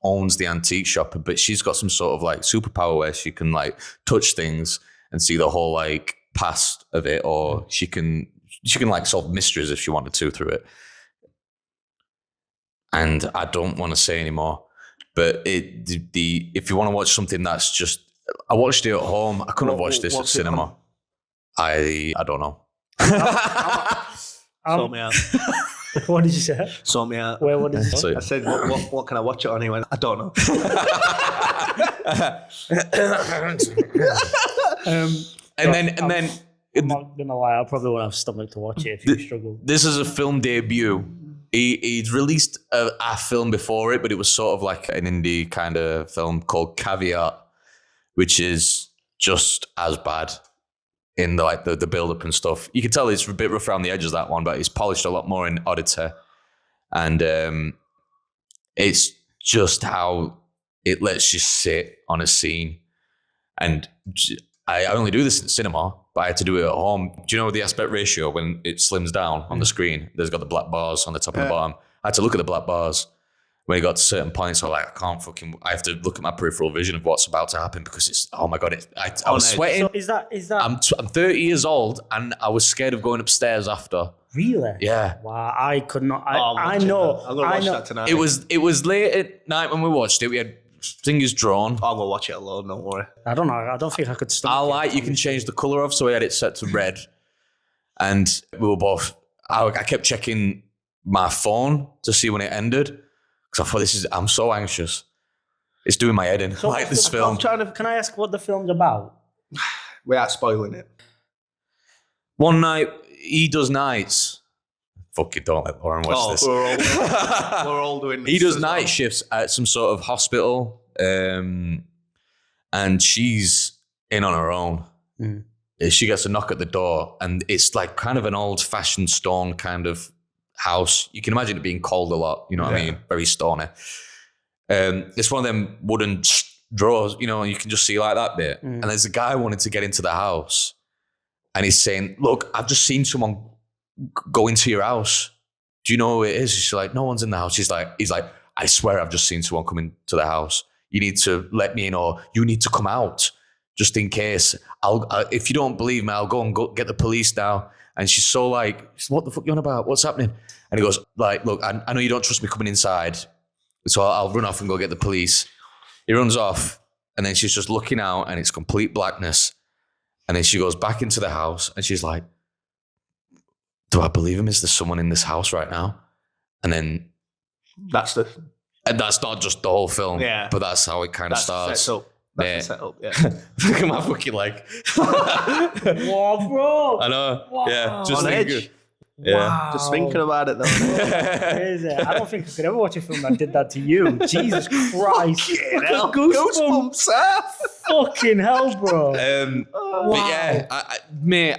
Speaker 1: owns the antique shop, but she's got some sort of, like, superpower where she can, like, touch things and see the whole, like, past of it, or she can like solve mysteries if she wanted to through it. And I don't want to say anymore, but if you want to watch something that's just, I watched it at home. I couldn't have watched this at cinema. I don't know.
Speaker 4: Sort me out.
Speaker 3: What did you say?
Speaker 4: Sort me out.
Speaker 3: Where? What did you say?
Speaker 4: I said, what can I watch it on? He went, I don't know.
Speaker 3: And then I'm not gonna lie, I probably won't have stomach to watch it if you struggle.
Speaker 1: This is a film debut. He'd released a film before it, but it was sort of like an indie kind of film called Caveat, which is just as bad in the build up and stuff. You can tell it's a bit rough around the edges, that one, but it's polished a lot more in Oddity. And it's just how it lets you sit on a scene. And I only do this in cinema, but I had to do it at home. Do you know the aspect ratio when it slims down on the screen? There's got the black bars on the top and the bottom. I had to look at the black bars when it got to certain points. I'm like, I have to look at my peripheral vision of what's about to happen because it's, oh my God, I was sweating.
Speaker 3: So is that?
Speaker 1: I'm 30 years old and I was scared of going upstairs after.
Speaker 3: Really?
Speaker 1: Yeah.
Speaker 3: Wow, I could not.
Speaker 4: I know. I'm going to watch that tonight.
Speaker 1: It was late at night when we watched it. We had fingers drawn.
Speaker 4: I'll go watch it alone, don't worry.
Speaker 3: I don't know. I don't think I could stop.
Speaker 1: You can change the colour of, so we had it set to red. And we were both, I kept checking my phone to see when it ended. Because I thought I'm so anxious. It's doing my head in,
Speaker 3: so
Speaker 1: like this film.
Speaker 3: Can I ask what the film's about?
Speaker 4: Without spoiling it.
Speaker 1: One night, he does nights. Fuck it, don't let Lauren watch this.
Speaker 4: We're all doing this.
Speaker 1: He does night shifts at some sort of hospital, and she's in on her own. She gets a knock at the door, and it's like kind of an old-fashioned stone kind of house. You can imagine it being cold a lot, you know what I mean? Very stony. It's one of them wooden drawers, you know, you can just see like that bit. And there's a guy wanting to get into the house, and he's saying, look, I've just seen someone go into your house. Do you know who it is? She's like, no one's in the house. He's like, I swear I've just seen someone come into the house. You need to let me in, or you need to come out just in case. If you don't believe me, I'll go get the police now. And she's so like, what the fuck you on about? What's happening? And he goes, like, look, I know you don't trust me coming inside, so I'll run off and go get the police. He runs off, and then she's just looking out, and it's complete blackness. And then she goes back into the house, and she's like, do I believe him? Is there someone in this house right now? And then and that's not just the whole film, but that's how it kind of starts. That's the setup, yeah. Look at my fucking leg.
Speaker 3: Wow, bro.
Speaker 1: I know.
Speaker 3: Wow.
Speaker 1: Yeah, just
Speaker 4: On edge.
Speaker 1: Yeah.
Speaker 3: Wow.
Speaker 4: Just thinking about it, though.
Speaker 3: Crazy. I don't think I could ever watch a film that did that to you. Jesus Christ.
Speaker 4: Goosebumps.
Speaker 3: Fucking hell, bro.
Speaker 1: But yeah, I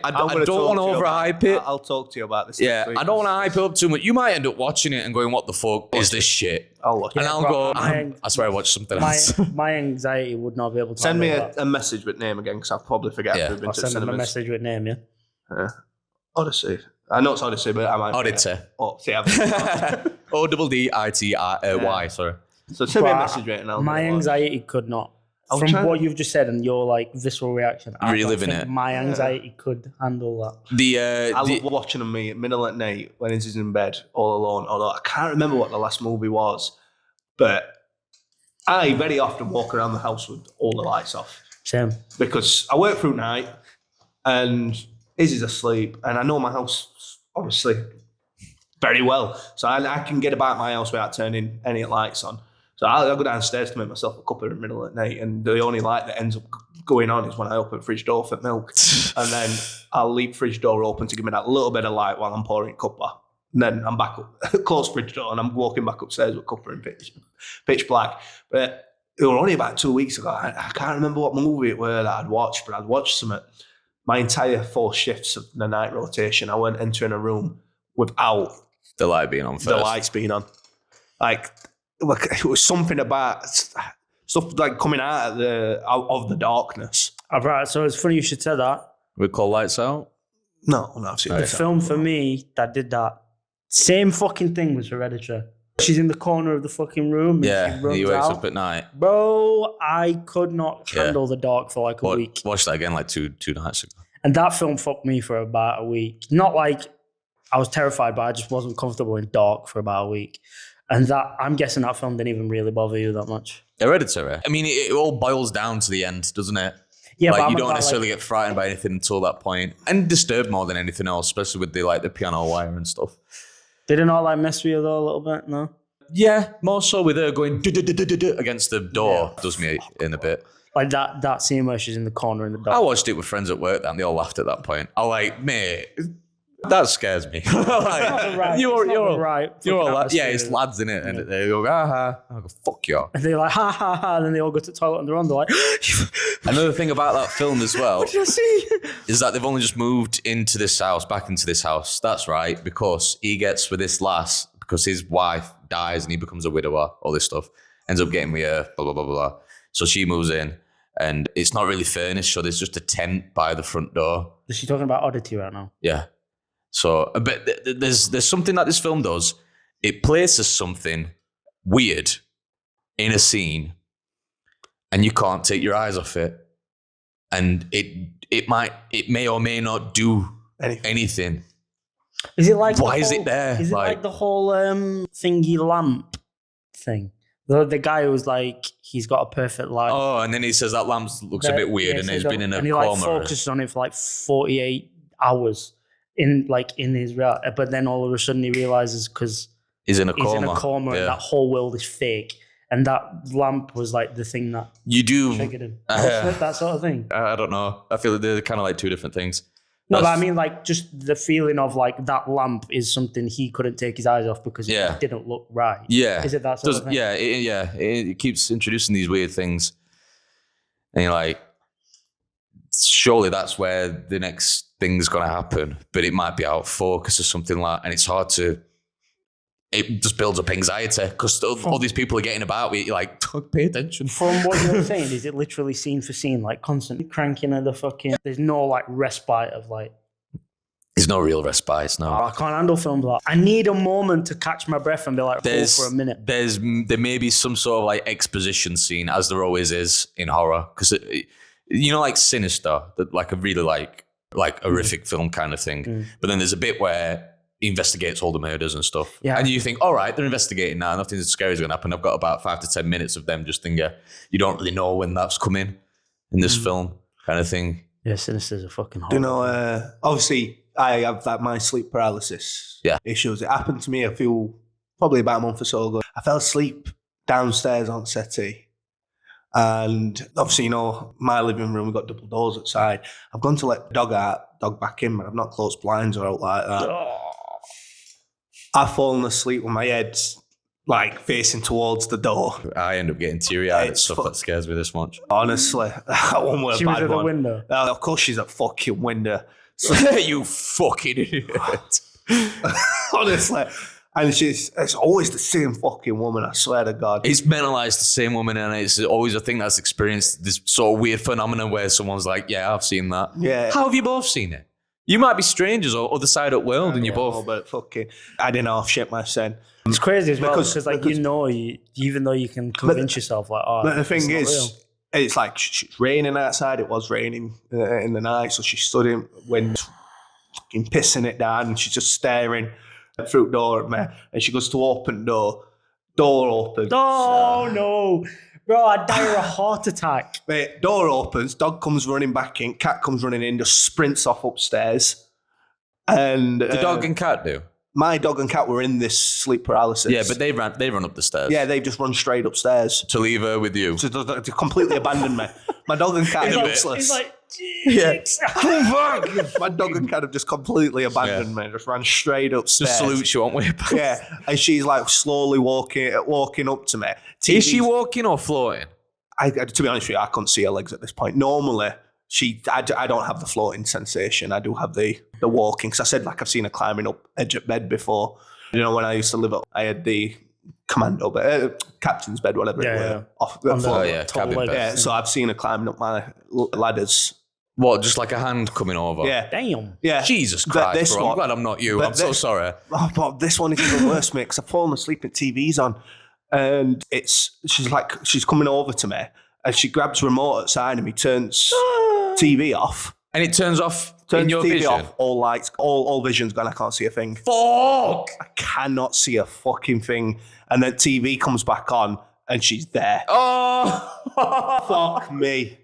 Speaker 1: don't want to overhype it.
Speaker 4: I'll talk to you about this.
Speaker 1: Yeah, I don't want to hype it up too much. You might end up watching it and going, what the fuck is this shit?
Speaker 4: I'll watch it.
Speaker 1: And I'll go, I swear I watched something else.
Speaker 3: My anxiety would not be able to
Speaker 4: send me
Speaker 3: handle that.
Speaker 4: a message with name again, because I'll probably forget.
Speaker 1: Yeah.
Speaker 4: We've been
Speaker 3: I'll
Speaker 4: to
Speaker 3: send them a
Speaker 4: cinemas.
Speaker 3: message with name, yeah?
Speaker 4: Odyssey. I know it's Odyssey, but I might.
Speaker 1: Oddity. O-D-D-I-T-Y, sorry.
Speaker 4: So send me a message right now.
Speaker 3: My anxiety could not. From what you've just said and your like visceral reaction, I don't
Speaker 1: Reliving
Speaker 3: think
Speaker 1: it.
Speaker 3: my anxiety could handle that.
Speaker 4: I love watching them middle at night when he's in bed all alone. Although I can't remember what the last movie was, but I very often walk around the house with all the lights off.
Speaker 3: Same.
Speaker 4: Because I work through night and Izzy's asleep, and I know my house obviously very well, so I can get about my house without turning any lights on. So I'll go downstairs to make myself a cuppa in the middle of the night, and the only light that ends up going on is when I open the fridge door for milk. And then I'll leave fridge door open to give me that little bit of light while I'm pouring cuppa. And then I'm back up, close fridge door, and I'm walking back upstairs with cuppa in pitch black. But it was only about 2 weeks ago. I can't remember what movie it were that I'd watched, but I'd watched something. My entire 4 shifts of the night rotation, I weren't entering a room without
Speaker 1: the light being on first.
Speaker 4: The lights being on. Like, it was something about stuff like coming out of the darkness.
Speaker 3: Right, so it's funny you should say that.
Speaker 1: We call Lights Out?
Speaker 4: No, I've seen
Speaker 3: The film for me that did that, same fucking thing was Hereditary. She's in the corner of the fucking room. And
Speaker 1: Yeah,
Speaker 3: she runs
Speaker 1: he wakes
Speaker 3: out.
Speaker 1: up at night.
Speaker 3: Bro, I could not handle the dark for like a week.
Speaker 1: Watched that again like two nights ago.
Speaker 3: And that film fucked me for about a week. Not like I was terrified, but I just wasn't comfortable in dark for about a week. And that, I'm guessing that film didn't even really bother you that much.
Speaker 1: Hereditary. I mean, it all boils down to the end, doesn't it?
Speaker 3: Yeah,
Speaker 1: like
Speaker 3: but
Speaker 1: you don't necessarily get frightened by anything until that point, and disturbed more than anything else, especially with the piano wire and stuff.
Speaker 3: Did it not like mess with you though a little bit? No.
Speaker 1: Yeah, more so with her going against the door does me in a bit.
Speaker 3: Like that scene where she's in the corner in the dark.
Speaker 1: I watched it with friends at work, and they all laughed at that point. I was like, mate, that scares me. Like, you're
Speaker 3: right.
Speaker 1: yeah, it's lads in it, and they go, I go, fuck you.
Speaker 3: And they're like, ha ha ha, and then they all go to the toilet on their own. They're like,
Speaker 1: another thing about that film as well
Speaker 3: what did I see?
Speaker 1: is that they've only just moved into this house, back into this house. That's right, because he gets with this lass because his wife dies and he becomes a widower. All this stuff ends up getting with her. Blah blah blah blah. So she moves in, and it's not really furnished. So there's just a tent by the front door.
Speaker 3: Is she talking about Oddity right now?
Speaker 1: Yeah. So, but there's something that this film does. It places something weird in a scene, and you can't take your eyes off it. And it may or may not do anything.
Speaker 3: Is it like
Speaker 1: why is it there?
Speaker 3: Is it like the whole thingy lamp thing? The guy who was like, he's got a perfect light.
Speaker 1: Oh, and then he says that lamp looks a bit weird, and he's been in a
Speaker 3: and he
Speaker 1: coma.
Speaker 3: like focuses on it for like 48 hours in his reality, but then all of a sudden he realizes because
Speaker 1: he's in a
Speaker 3: coma,
Speaker 1: yeah.
Speaker 3: and that whole world is fake, and that lamp was like the thing that
Speaker 1: you do
Speaker 3: triggered him. That sort of thing.
Speaker 1: I don't know. I feel like they're kind of like two different things.
Speaker 3: No, but I mean, like, just the feeling of like that lamp is something he couldn't take his eyes off because it didn't look right.
Speaker 1: Yeah,
Speaker 3: is it that sort of thing?
Speaker 1: Yeah, it keeps introducing these weird things, and you're like, surely that's where the next thing's going to happen. But it might be out of focus or something like, and it's hard to. It just builds up anxiety because all these people are getting about it. You're like, pay attention.
Speaker 3: From what you're saying, is it literally scene for scene, like constantly cranking at the fucking? There's no like respite of like.
Speaker 1: There's no real respite. No,
Speaker 3: I can't handle films like. I need a moment to catch my breath and be like, hold for a minute.
Speaker 1: There may be some sort of like exposition scene, as there always is in horror, because like Sinister, that like a really like horrific film kind of thing. But then there's a bit where he investigates all the murders and stuff. Yeah. And you think, all right, they're investigating now. Nothing scary is going to happen. I've got about 5 to 10 minutes of them just thinking, you don't really know when that's coming in this film kind of thing.
Speaker 3: Yeah, Sinister's a fucking horror.
Speaker 4: Do you know, obviously, I have my sleep paralysis issues. It happened to me probably about a month or so ago. I fell asleep downstairs on settee. And obviously, my living room, we've got double doors outside. I've gone to let the dog back in, but I've not closed blinds or out like that. Oh. I've fallen asleep with my head like facing towards the door.
Speaker 1: I end up getting teary-eyed at stuff that scares me this much.
Speaker 4: Honestly, that one was a bad one.
Speaker 3: She was at the window.
Speaker 4: Of course she's at fucking window.
Speaker 1: You fucking idiot.
Speaker 4: Honestly. And it's always the same fucking woman, I swear to God.
Speaker 1: It's mentalized the same woman, and it's always a thing that's experienced this sort of weird phenomenon where someone's like, yeah, I've seen that.
Speaker 4: Yeah.
Speaker 1: How have you both seen it? You might be strangers or other side of the world, and you both.
Speaker 4: But fucking, I didn't half shit my son.
Speaker 3: It's crazy as well because like even though you can convince yourself like, oh.
Speaker 4: But the thing is, it's like it's raining outside. It was raining in the night, so she stood in wind, fucking pissing it down, and she's just staring through the door at me, and she goes to open door opens.
Speaker 3: Oh no. Bro, I'd die of a heart attack.
Speaker 4: Mate, door opens, dog comes running back in, cat comes running in, just sprints off upstairs. And
Speaker 1: the dog and cat do?
Speaker 4: My dog and cat were in this sleep paralysis.
Speaker 1: Yeah, but they run up the stairs.
Speaker 4: Yeah, they've just run straight upstairs.
Speaker 1: To leave her with you.
Speaker 4: To completely abandon me. My dog and cat are useless.
Speaker 3: He's like,
Speaker 4: come back. My dog and cat have just completely abandoned me. Just ran straight upstairs.
Speaker 1: Just salute you on way back.
Speaker 4: Yeah, and she's like slowly walking up to me.
Speaker 1: Is she walking or floating?
Speaker 4: To be honest with you, I couldn't see her legs at this point. Normally, I don't have the floating sensation. I do have the walking. Because I said, like, I've seen her climbing up edge of bed before. When I used to live up, I had the commando bed, captain's bed, whatever it was. Off the floor.
Speaker 1: Cabin bed.
Speaker 4: Yeah, so I've seen her climbing up my ladders.
Speaker 1: What, just like a hand coming over?
Speaker 4: Yeah.
Speaker 3: Damn.
Speaker 4: Yeah.
Speaker 1: Jesus Christ, bro. I'm glad I'm not you. I'm so sorry.
Speaker 4: Oh, but this one is even worse, mate, because I've fallen asleep and TV's on. And she's coming over to me and she grabs remote outside of me, turns TV off.
Speaker 1: And it turns off in your
Speaker 4: TV
Speaker 1: vision?
Speaker 4: off, all lights, all vision's gone, I can't see a thing.
Speaker 1: Fuck!
Speaker 4: I cannot see a fucking thing. And then TV comes back on and she's there.
Speaker 1: Oh!
Speaker 4: Fuck me.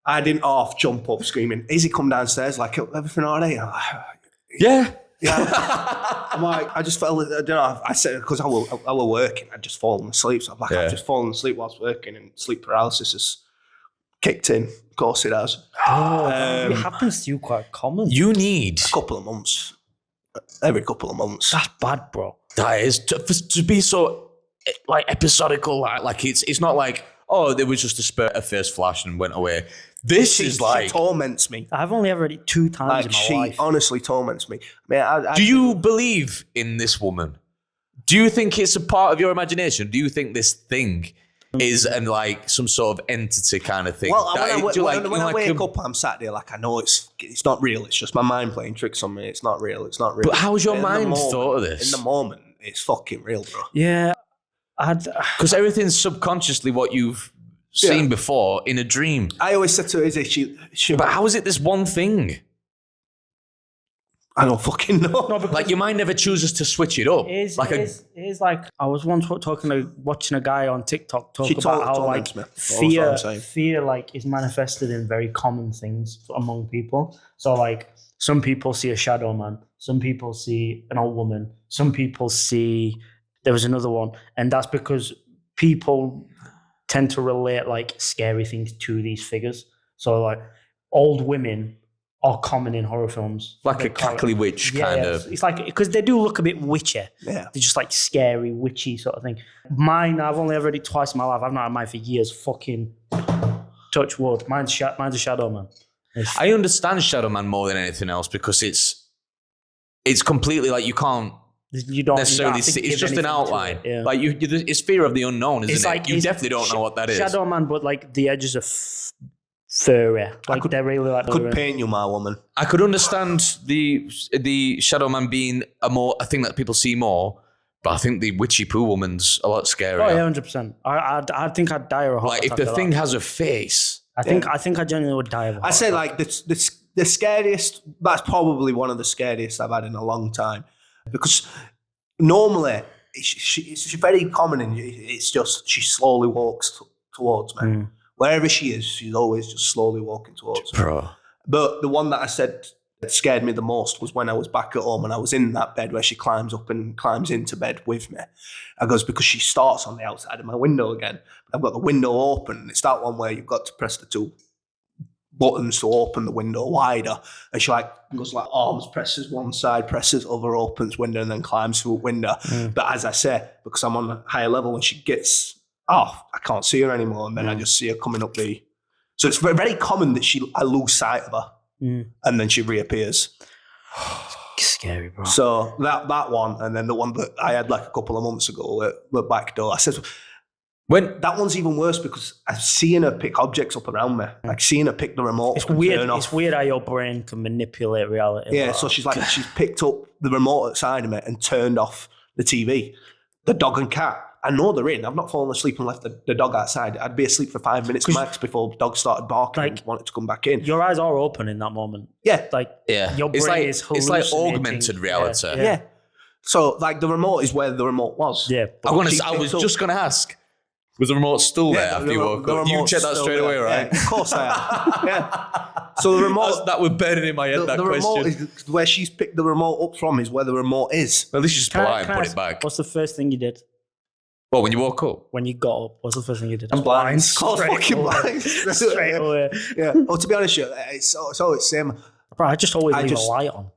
Speaker 4: I didn't half jump up screaming, Izzy come downstairs, like, everything all right?
Speaker 1: Yeah.
Speaker 4: I'm like, I just felt, I said, because I were working, I'd just fallen asleep. So I'm like, I've just fallen asleep whilst working and sleep paralysis has kicked in. Of course it has.
Speaker 3: It happens to you quite common.
Speaker 1: You need
Speaker 4: a couple of months. Every couple of months.
Speaker 3: That's bad, bro.
Speaker 1: That is, to be so, like, episodical, like it's not like, oh, there was just a spurt of first flash and went away. She
Speaker 4: torments me.
Speaker 3: I've only ever read it 2 times in my life.
Speaker 4: She honestly torments me. Man,
Speaker 1: do you believe in this woman? Do you think it's a part of your imagination? Do you think this thing is like some sort of entity kind of thing?
Speaker 4: Well, when I wake up on Saturday, like I know it's not real. It's just my mind playing tricks on me. It's not real. It's not real.
Speaker 1: But how's your mind thought of this?
Speaker 4: In the moment, it's fucking real, bro.
Speaker 3: Yeah.
Speaker 1: Because everything's subconsciously what you've seen before in a dream.
Speaker 4: I always said to her, she
Speaker 1: but how is it this one thing?
Speaker 4: I don't fucking know.
Speaker 3: No,
Speaker 1: like your mind never chooses to switch it up.
Speaker 3: It is like I was once watching a guy on TikTok talk about how like fear like is manifested in very common things among people. So like some people see a shadow man, some people see an old woman, some people see there was another one, and that's because people tend to relate like scary things to these figures. So like old women are common in horror films.
Speaker 1: Like a cackly witch kind of.
Speaker 3: It's like, because they do look a bit witchy.
Speaker 4: Yeah.
Speaker 3: They're just like scary, witchy sort of thing. Mine, I've only ever read it twice in my life. I've not had mine for years. Fucking touch wood. Mine's a shadow man.
Speaker 1: I understand Shadow Man more than anything else because it's completely like you can't necessarily see. It's just an outline. Like it's fear of the unknown, isn't it? You definitely don't know what that is.
Speaker 3: Shadow Man, but like the edges are furry. Like they're really like.
Speaker 4: Could paint you, my woman.
Speaker 1: I could understand the Shadow Man being a thing that people see more. But I think the Witchy Poo Woman's a lot scarier.
Speaker 3: Oh yeah, 100%. I think I'd die of a heart attack.
Speaker 1: If the thing has a face,
Speaker 3: I think I genuinely would die of a heart
Speaker 4: I'd say
Speaker 3: attack.
Speaker 4: like the scariest. That's probably one of the scariest I've had in a long time, because normally it's very common, and it's just she slowly walks towards me. Wherever she is, she's always just slowly walking towards me.
Speaker 1: bro.
Speaker 4: But the one that I said that scared me the most was when I was back at home and I was in that bed where she climbs up and climbs into bed with me. I goes, because she starts on the outside of my window again. I've got the window open. It's that one where you've got to press the 2 buttons to open the window wider. And she goes like arms, presses one side, presses other, opens window, and then climbs through a window. But as I say, because I'm on a higher level, when she gets off, I can't see her anymore. And then I just see her coming up the... So it's very, very common that I lose sight of her. And then she reappears.
Speaker 3: Scary, bro.
Speaker 4: So that one, and then the one that I had like a couple of months ago at the back door. I said, that one's even worse because I've seen her pick objects up around me, like seeing her pick the remote.
Speaker 3: It's weird. It's weird how your brain can manipulate reality.
Speaker 4: Yeah, so she's picked up the remote outside of me and turned off the TV. The dog and cat, I know they're in. I've not fallen asleep and left the dog outside. I'd be asleep for 5 minutes max before the dog started barking and wanted to come back in.
Speaker 3: Your eyes are open in that moment.
Speaker 4: Yeah.
Speaker 3: Your brain is hallucinating.
Speaker 1: It's like augmented reality.
Speaker 4: Yeah. So like the remote is where the remote was.
Speaker 3: Yeah.
Speaker 1: I was just going to ask, was the remote still there after you woke up? You checked that straight away, right?
Speaker 4: Yeah, of course I am. Yeah. So the remote...
Speaker 1: that was burning in my head, that question.
Speaker 4: Remote is where she's picked the remote up from is where the remote is.
Speaker 1: Well, at least she's polite and put it back.
Speaker 3: What's the first thing you did?
Speaker 1: Well, when you woke up?
Speaker 3: When you got up, what's the first thing you did?
Speaker 4: I'm blind. Fucking
Speaker 3: blind. Straight away.
Speaker 4: Yeah. Oh, to be honest, it's always the same.
Speaker 3: Bro, I just always leave a light on.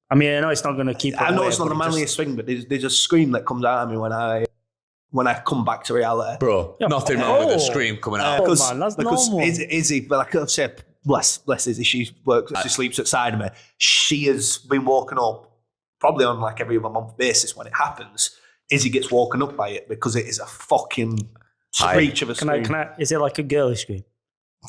Speaker 3: I mean, I know it's not going to keep.
Speaker 4: I know it's not the manliest thing, but there's a scream that comes out of me when I come back to reality.
Speaker 1: Bro, nothing wrong with a scream coming out.
Speaker 3: Man, that's normal.
Speaker 4: Izzy, but like I've said, bless Izzy, she sleeps outside of me. She has been woken up probably on like every other month basis when it happens. Izzy gets woken up by it because it is a fucking screech of a scream.
Speaker 3: Is it like a girly scream?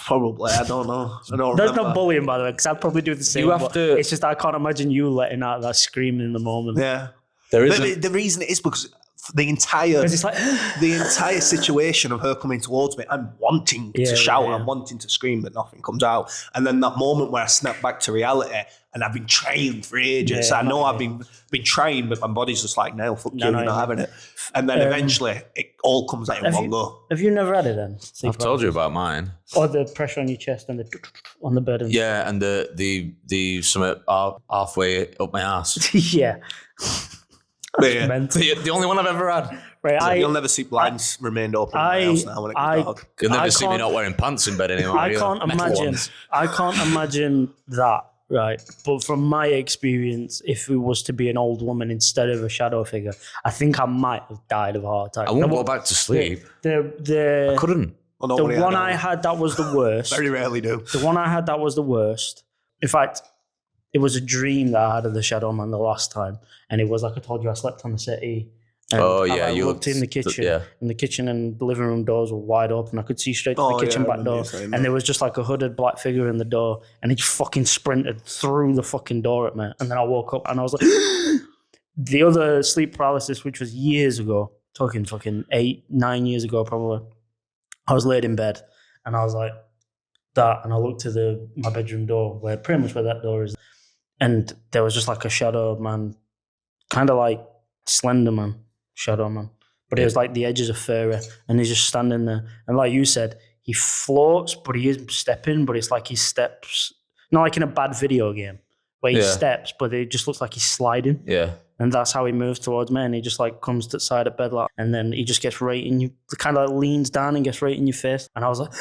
Speaker 4: Probably, I don't know.
Speaker 3: There's no bullying, by the way, because I'd probably do the same. It's just I can't imagine you letting out that scream in the moment.
Speaker 4: Yeah, the reason it is because the entire situation of her coming towards me and wanting to shout and wanting to scream, but nothing comes out. And then that moment where I snap back to reality, and I've been trained for ages. I know I've been trained, but my body's just like, no, fuck you, you're not having it. And then eventually it all comes out in one go.
Speaker 3: Have you never had it then?
Speaker 1: I've told you about mine.
Speaker 3: Or the pressure on your chest and the on the bed.
Speaker 1: Yeah, and the something halfway up my ass.
Speaker 3: Yeah.
Speaker 1: The only one I've ever had.
Speaker 4: Right, you'll never see blinds remained open in my house now when it comes out.
Speaker 1: You'll never see me not wearing pants in bed anymore.
Speaker 3: I can't imagine that, right? But from my experience, if it was to be an old woman instead of a shadow figure, I think I might have died of a heart attack.
Speaker 1: I wouldn't go back to sleep.
Speaker 3: I
Speaker 1: couldn't.
Speaker 3: The one I had that was the worst.
Speaker 4: Very rarely do.
Speaker 3: The one I had that was the worst. In fact, it was a dream that I had of the Shadow Man the last time. And it was like I told you, I slept on the settee. And I looked in the kitchen. And the kitchen and the living room doors were wide open. I could see straight to the kitchen back door. And there was just like a hooded black figure in the door. And he fucking sprinted through the fucking door at me. And then I woke up and I was like... The other sleep paralysis, which was years ago, talking fucking 8-9 years ago probably, I was laid in bed and I was like that. And I looked to my bedroom door, pretty much where that door is. And there was just like a shadow man, kind of like Slender Man, Shadow Man. But it was like the edges are furry and he's just standing there. And like you said, he floats, but he is stepping, but it's like he steps, not like in a bad video game where he steps, but it just looks like he's sliding.
Speaker 1: Yeah.
Speaker 3: And that's how he moves towards me. And he just like comes to the side of bed like, and then he just gets right in you, kind of like leans down and gets right in your face. And I was like,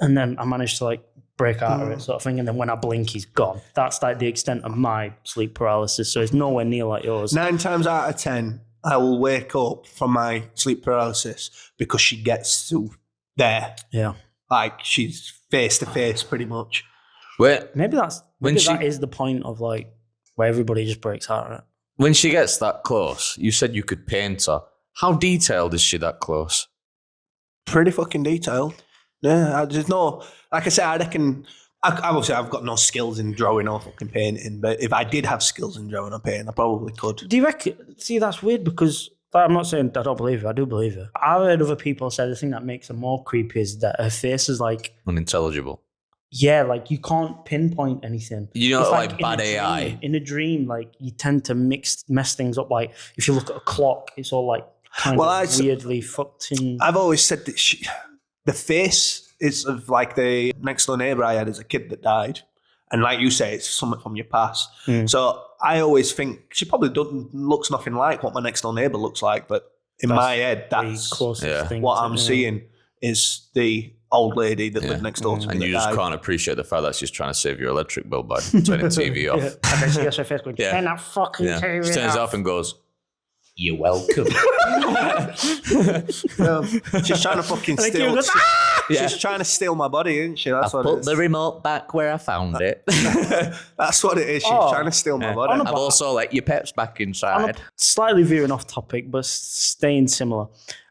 Speaker 3: and then I managed to like break out of it sort of thing. And then when I blink, he's gone. That's like the extent of my sleep paralysis. So it's nowhere near like yours.
Speaker 4: 9 times out of 10, I will wake up from my sleep paralysis because she gets to there.
Speaker 3: Yeah.
Speaker 4: Like she's face to face pretty much.
Speaker 3: Maybe that is the point of like where everybody just breaks out, right?
Speaker 1: When she gets that close, you said you could paint her. How detailed is she that close?
Speaker 4: Pretty fucking detailed. Yeah, there's no, like I said, I reckon, obviously I've got no skills in drawing or fucking painting, but if I did have skills in drawing or painting, I probably could.
Speaker 3: Do you reckon? See, that's weird because I'm not saying I don't believe it. I do believe it. I've heard other people say the thing that makes her more creepy is that her face is like
Speaker 1: unintelligible.
Speaker 3: Yeah, like you can't pinpoint anything.
Speaker 1: You know,
Speaker 3: it's
Speaker 1: like bad AI.
Speaker 3: In a dream, like you tend to mess things up. Like if you look at a clock, it's all like kind of weirdly fucked in.
Speaker 4: I've always said that the face is of like the next door neighbour I had as a kid that died. And like you say, it's something from your past. So I always think she probably looks nothing like what my next door neighbour looks like. But in my head, that's what I'm seeing is the old lady that lived next door to me.
Speaker 1: And you just can't appreciate the fact that she's trying to save your electric bill by turning the TV off.
Speaker 3: And then she gets her face going, turn that fucking TV
Speaker 1: She turns it off and goes, "You're welcome."
Speaker 4: She's trying to fucking steal. She's trying to steal my body, isn't she? That's what it is.
Speaker 1: Put the remote back where I found it.
Speaker 4: That's what it is. She's trying to steal my body.
Speaker 1: I've also let your pets back inside.
Speaker 3: Slightly veering off topic, but staying similar.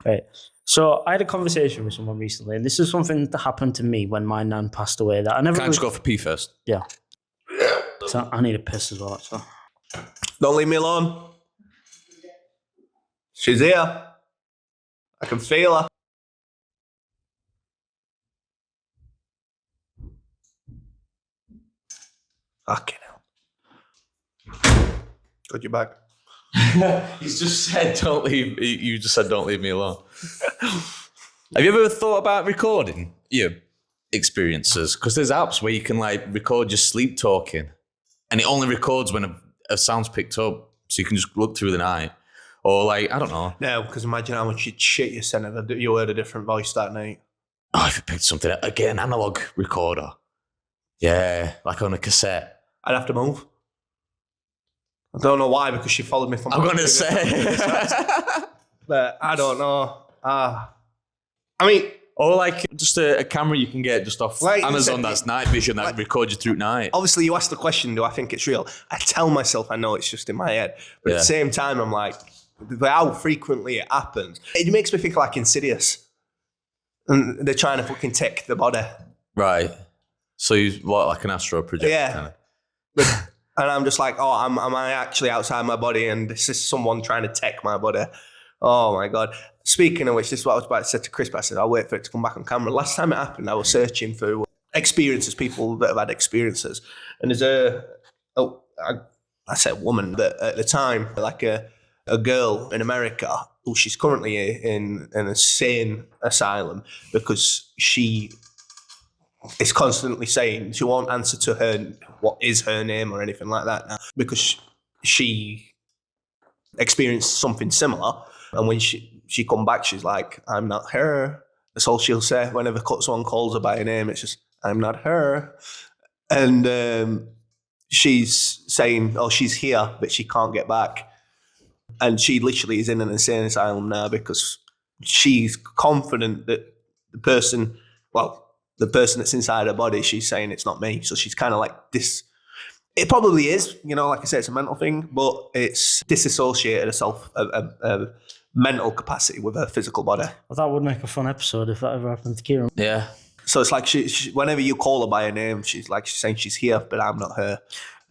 Speaker 3: Right. So I had a conversation with someone recently, and this is something that happened to me when my nan passed away. That I never.
Speaker 1: Can I just go for pee first?
Speaker 3: Yeah. So I need a piss as well. So.
Speaker 4: Don't leave me alone. She's here. I can feel her. Fucking hell. Got your back.
Speaker 1: He's just said, "Don't leave." You just said, "Don't leave me alone." Have you ever thought about recording your experiences? Because there's apps where you can like record your sleep talking, and it only records when a sound's picked up, so you can just look through the night. Or like, I don't know.
Speaker 4: No, because imagine how much shit you sent if you heard a different voice that night.
Speaker 1: Oh, if you picked something up, get an analog recorder. Yeah, like on a cassette.
Speaker 4: I'd have to move. I don't know why, because she followed me from...
Speaker 1: I'm going to say.
Speaker 4: But I don't know. I mean...
Speaker 1: Or like just a camera you can get just off Amazon that's night vision that records you through night.
Speaker 4: Obviously, you asked the question, do I think it's real? I tell myself I know it's just in my head. But at the same time, I'm like, how frequently it happens. It makes me think like Insidious. And they're trying to fucking take the body.
Speaker 1: Right. So you like an astro projector?
Speaker 4: Yeah.
Speaker 1: Kind
Speaker 4: of. And I'm just like, oh, am I actually outside my body? And this is someone trying to take my body. Oh my God. Speaking of which, this is what I was about to say to Chris, but I said, I'll wait for it to come back on camera. Last time it happened, I was searching for experiences, people that have had experiences. And there's I said woman, but at the time, like a girl in America who she's currently in an insane asylum because she is constantly saying she won't answer to her what is her name or anything like that now because she experienced something similar. And when she come back, she's like, I'm not her. That's all she'll say. Whenever someone calls her by her name, it's just, I'm not her. And she's saying, oh, she's here, but she can't get back. And she literally is in an insane asylum now because she's confident that the person that's inside her body, she's saying it's not me. So she's kind of like this. It probably is, like I said, it's a mental thing, but it's disassociated herself a mental capacity with her physical body.
Speaker 3: Well, that would make a fun episode if that ever happened to Kieran.
Speaker 1: Yeah.
Speaker 4: So it's like she whenever you call her by her name, she's saying she's here, but I'm not her.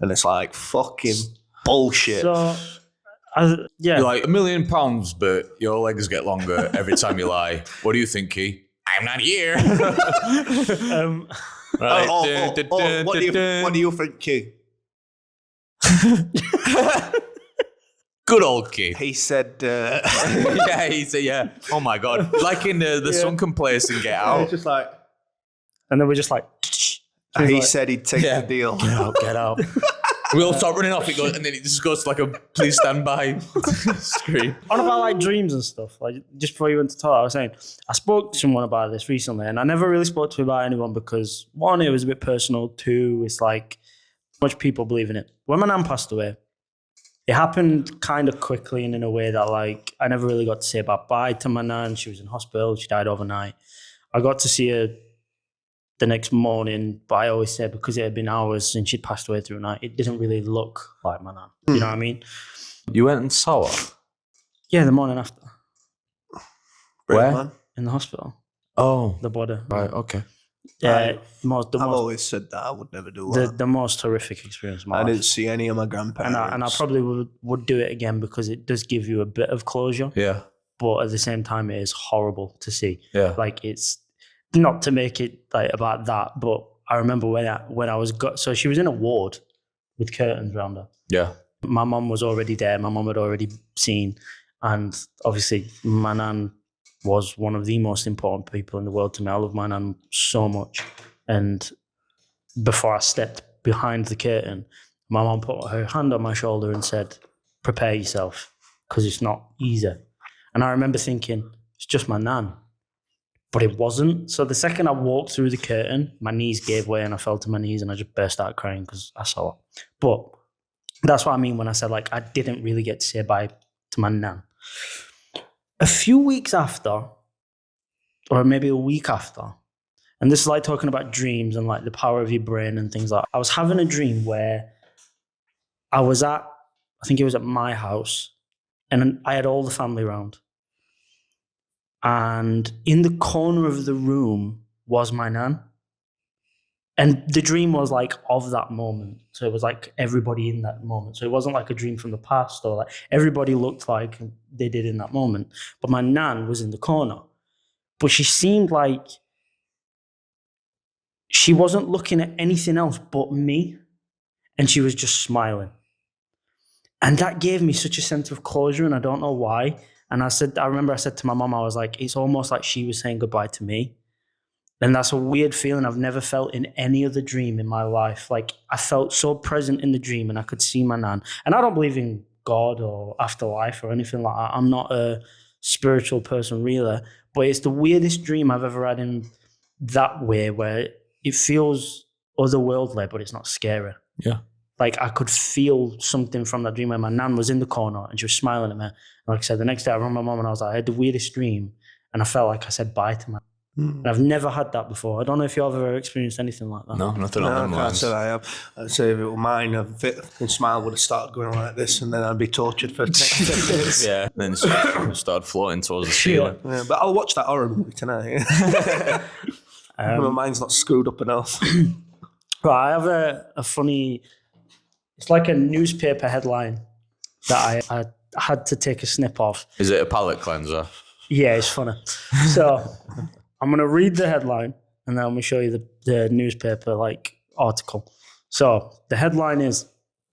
Speaker 4: And it's like fucking bullshit.
Speaker 3: So, yeah.
Speaker 1: You're like £1 million, but your legs get longer every time you lie. What do you think, Key? I'm not here.
Speaker 4: Right. What do you think, Key?
Speaker 1: Good old Key.
Speaker 4: He said...
Speaker 1: yeah, he said, yeah. Oh my God. Like in the sunken place in Get Out.
Speaker 4: It's just like...
Speaker 3: And then we're just like...
Speaker 4: He said he'd take the deal.
Speaker 3: Get out.
Speaker 1: We'll start running off, and then it just goes to like a please stand by screen.
Speaker 3: On about like dreams and stuff, like just before you went to talk, I was saying, I spoke to someone about this recently, and I never really spoke to about anyone because one, it was a bit personal, two, it's like much people believe in it. When my nan passed away, it happened kind of quickly and in a way that like I never really got to say bye to my nan. She was in hospital, she died overnight. I got to see her the next morning, but I always say because it had been hours since she'd passed away through the night, it didn't really look like my nan. You know what I mean?
Speaker 1: You went and saw her?
Speaker 3: Yeah, the morning after.
Speaker 4: Brave
Speaker 1: Where?
Speaker 4: man.
Speaker 3: In the hospital.
Speaker 1: Oh,
Speaker 3: The body.
Speaker 1: right, okay.
Speaker 3: Yeah,
Speaker 4: I've always said that I would never do that.
Speaker 3: the most horrific experience of my
Speaker 4: I
Speaker 3: life.
Speaker 4: didn't see any of my grandparents.
Speaker 3: And I probably would do it again because it does give you a bit of closure.
Speaker 1: Yeah,
Speaker 3: But at the same time, it is horrible to see.
Speaker 1: yeah.
Speaker 3: Like, it's not to make it like about that, but I remember when I was so she was in a ward with curtains around her.
Speaker 1: Yeah.
Speaker 3: My mum was already there. My mum had already seen, and obviously my nan was one of the most important people in the world to me. I love my nan so much. And before I stepped behind the curtain, my mum put her hand on my shoulder and said, "Prepare yourself, because it's not easy." And I remember thinking, it's just my nan. But it wasn't. So the second I walked through the curtain, my knees gave way and I fell to my knees and I just burst out crying because I saw her. But that's what I mean when I said, like, I didn't really get to say bye to my nan. A few weeks after, or maybe a week after, and this is like talking about dreams and like the power of your brain and things like that. I was having a dream where I think it was at my house, and I had all the family around. And in the corner of the room was my nan. And the dream was like of that moment. So it was like everybody in that moment. So it wasn't like a dream from the past or like everybody looked like they did in that moment. But my nan was in the corner. But she seemed like she wasn't looking at anything else but me. And she was just smiling. And that gave me such a sense of closure, and I don't know why. And I remember I said to my mom, I was like, it's almost like she was saying goodbye to me. And that's a weird feeling I've never felt in any other dream in my life. Like, I felt so present in the dream and I could see my nan. And I don't believe in God or afterlife or anything like that. I'm not a spiritual person really, but it's the weirdest dream I've ever had in that way, where it feels otherworldly, but it's not scary.
Speaker 1: Yeah.
Speaker 3: Like, I could feel something from that dream where my nan was in the corner and she was smiling at me. And like I said, the next day I rang my mum and I was like, I had the weirdest dream and I felt like I said bye to my. And I've never had that before. I don't know if you've ever experienced anything like that.
Speaker 1: No, nothing on them
Speaker 4: I can't
Speaker 1: lines.
Speaker 4: say I have. I'd say if it were mine, a fucking smile would have started going like this, and then I'd be tortured for the next 10 minutes.
Speaker 1: Yeah, then started floating towards the ceiling.
Speaker 4: Yeah, but I'll watch that horror movie tonight. My mind's not screwed up enough.
Speaker 3: Right, I have a funny. It's like a newspaper headline that I had to take a snip of.
Speaker 1: Is it a palate cleanser?
Speaker 3: Yeah, it's funny. So I'm going to read the headline and then I'm going to show you the newspaper article. So the headline is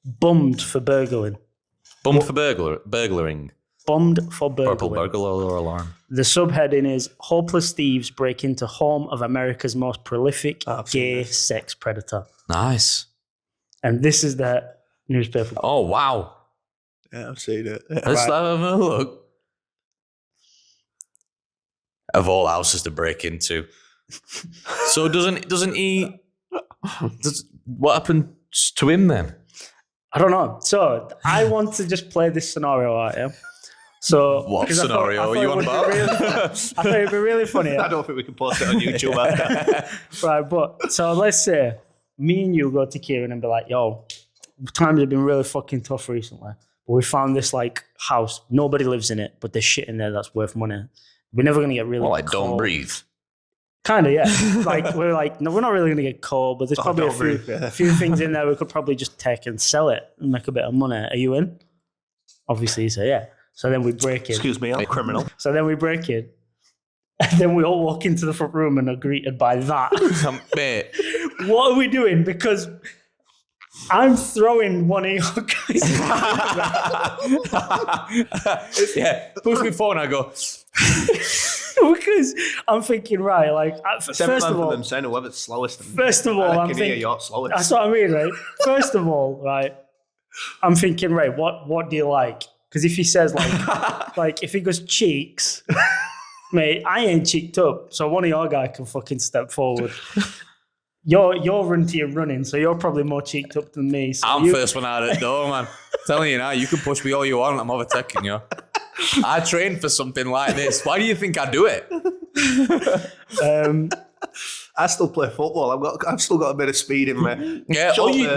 Speaker 3: "Bummed for burgling."
Speaker 1: Bummed for burglaring.
Speaker 3: Bummed for
Speaker 1: Purple
Speaker 3: burgling.
Speaker 1: burglar alarm.
Speaker 3: The subheading is "Hopeless thieves break into home of America's most prolific gay sex predator."
Speaker 1: Nice.
Speaker 3: And this is the newspaper.
Speaker 1: Oh, wow.
Speaker 4: Yeah, I've seen it.
Speaker 1: Let's have a look. Of all houses to break into. So doesn't he? What happened to him then?
Speaker 3: I don't know. So I want to just play this scenario out here. So
Speaker 1: What scenario are you on about?
Speaker 3: I thought it'd be really funny.
Speaker 4: I don't think we can post it on YouTube after.
Speaker 3: Right, but so let's say me and you go to Kieran and be like, "Yo, times have been really fucking tough recently, but we found this house. Nobody lives in it, but there's shit in there that's worth money. We're never gonna get really
Speaker 1: Well,
Speaker 3: cold."
Speaker 1: don't breathe.
Speaker 3: Kind of, yeah. We're like, no, we're not really gonna get cold, but there's probably a few things in there we could probably just take and sell it and make a bit of money. Are you in? Obviously, you say yeah. So then we break in.
Speaker 4: Excuse me, I'm a criminal.
Speaker 3: So then we break in. And then we all walk into the front room and are greeted by that.
Speaker 1: Mate.
Speaker 3: What are we doing? Because I'm throwing one of your guys.
Speaker 1: Yeah, push me forward and I go.
Speaker 3: Because I'm thinking, right, first of all,
Speaker 4: them saying whoever's slowest.
Speaker 3: First of all, I'm thinking,
Speaker 4: you're slowest.
Speaker 3: that's what I mean, right? First of all, right, I'm thinking, right, what do you like? Because if he says if he goes cheeks, mate, I ain't cheeked up, so one of your guys can fucking step forward. You're running, so you're probably more cheeked up than me. So
Speaker 1: I'm first one out of the door, man. I'm telling you now, you can push me all you want. I'm overtaking you. I trained for something like this. Why do you think I do it?
Speaker 4: I still play football. I've still got a bit of speed in me.
Speaker 1: Yeah, all you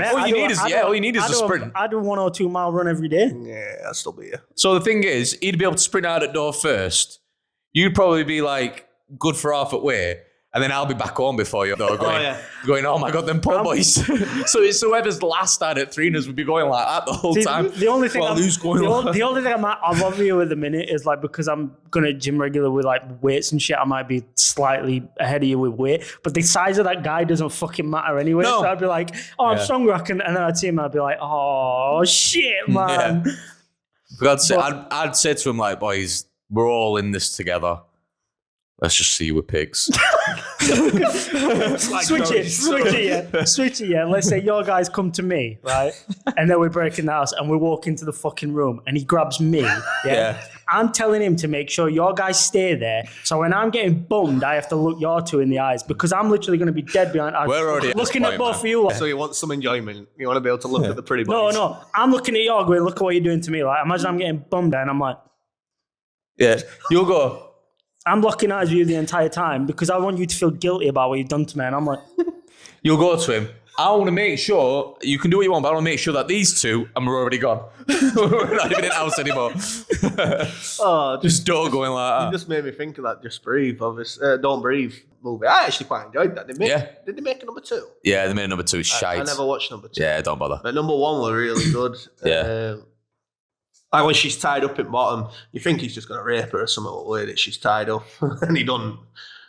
Speaker 1: need is a sprint.
Speaker 3: I do a 1 or 2 mile run every day.
Speaker 4: Yeah, I'll still be here.
Speaker 1: So the thing is, he'd be able to sprint out at door first. You'd probably be like good for half at way. And then I'll be back home before you, though, going, oh my God, them poor boys. So it's whoever's last out at 300 would be going like that the whole time.
Speaker 3: The only thing I'm above you at the minute is like, because I'm going to gym regular with like weights and shit, I might be slightly ahead of you with weight. But the size of that guy doesn't fucking matter anyway. No. So I'd be like, oh, I'm stronger. And then I'd see him, I'd be like, oh, shit, man.
Speaker 1: Yeah. I'd say to him, like, boys, we're all in this together. Let's just see you with pigs.
Speaker 3: Switch it, yeah. Let's say your guys come to me, right? And then we break in the house and we walk into the fucking room and he grabs me, yeah? I'm telling him to make sure your guys stay there. So when I'm getting bummed, I have to look your two in the eyes because I'm literally going to be dead behind.
Speaker 1: We're already
Speaker 3: looking at both of you.
Speaker 4: So you want some enjoyment? You want to be able to look at the pretty boys?
Speaker 3: No. I'm looking at you going, look at what you're doing to me. Like, imagine I'm getting bummed and I'm like...
Speaker 1: Yeah, you'll go...
Speaker 3: I'm locking eyes with you the entire time because I want you to feel guilty about what you've done to me. And I'm like...
Speaker 1: You'll go to him. I want to make sure, you can do what you want, but I want to make sure that these two, and we're already gone. We're not even in the house anymore. Just don't going like that.
Speaker 4: You just made me think of that Just Breathe, obviously. Don't Breathe movie. I actually quite enjoyed that. Did they make a number 2?
Speaker 1: Yeah, they made a number 2. Shite.
Speaker 4: I never watched number 2.
Speaker 1: Yeah, don't bother.
Speaker 4: But number 1 was really good.
Speaker 1: Yeah.
Speaker 4: Like when she's tied up in bottom, you think he's just going to rape her or something with it. She's tied up and he doesn't.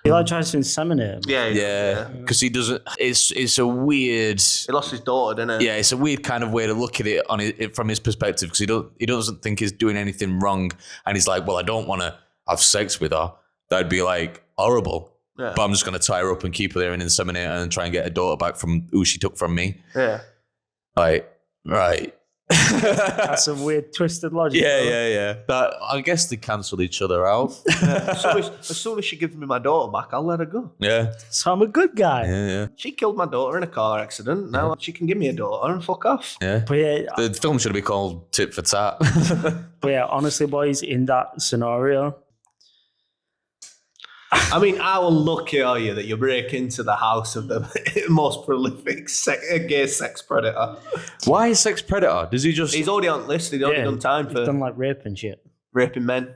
Speaker 3: He like tries to inseminate him.
Speaker 1: Yeah. Because he doesn't. It's a weird.
Speaker 4: He lost his daughter, didn't he?
Speaker 1: Yeah, it's a weird kind of way to look at it from his perspective because he doesn't think he's doing anything wrong, and he's like, well, I don't want to have sex with her. That'd be like horrible. Yeah. But I'm just going to tie her up and keep her there and inseminate her and try and get her daughter back from who she took from me.
Speaker 4: Yeah.
Speaker 1: Like, right.
Speaker 3: That's some weird twisted logic.
Speaker 1: Yeah. That I guess they cancelled each other out.
Speaker 4: As soon as she gives me my daughter back, I'll let her go.
Speaker 1: Yeah.
Speaker 3: So I'm a good guy.
Speaker 1: Yeah.
Speaker 4: She killed my daughter in a car accident. Now she can give me a daughter and fuck off.
Speaker 1: Yeah.
Speaker 3: But yeah,
Speaker 1: the film should be called Tit for Tat.
Speaker 3: But yeah, honestly, boys, in that scenario.
Speaker 4: I mean, how unlucky are you that you break into the house of the most prolific gay sex predator?
Speaker 1: Why is sex predator? Does he just...
Speaker 4: He's already on list. He's already done time for...
Speaker 3: He's done like rape and shit.
Speaker 4: Raping men.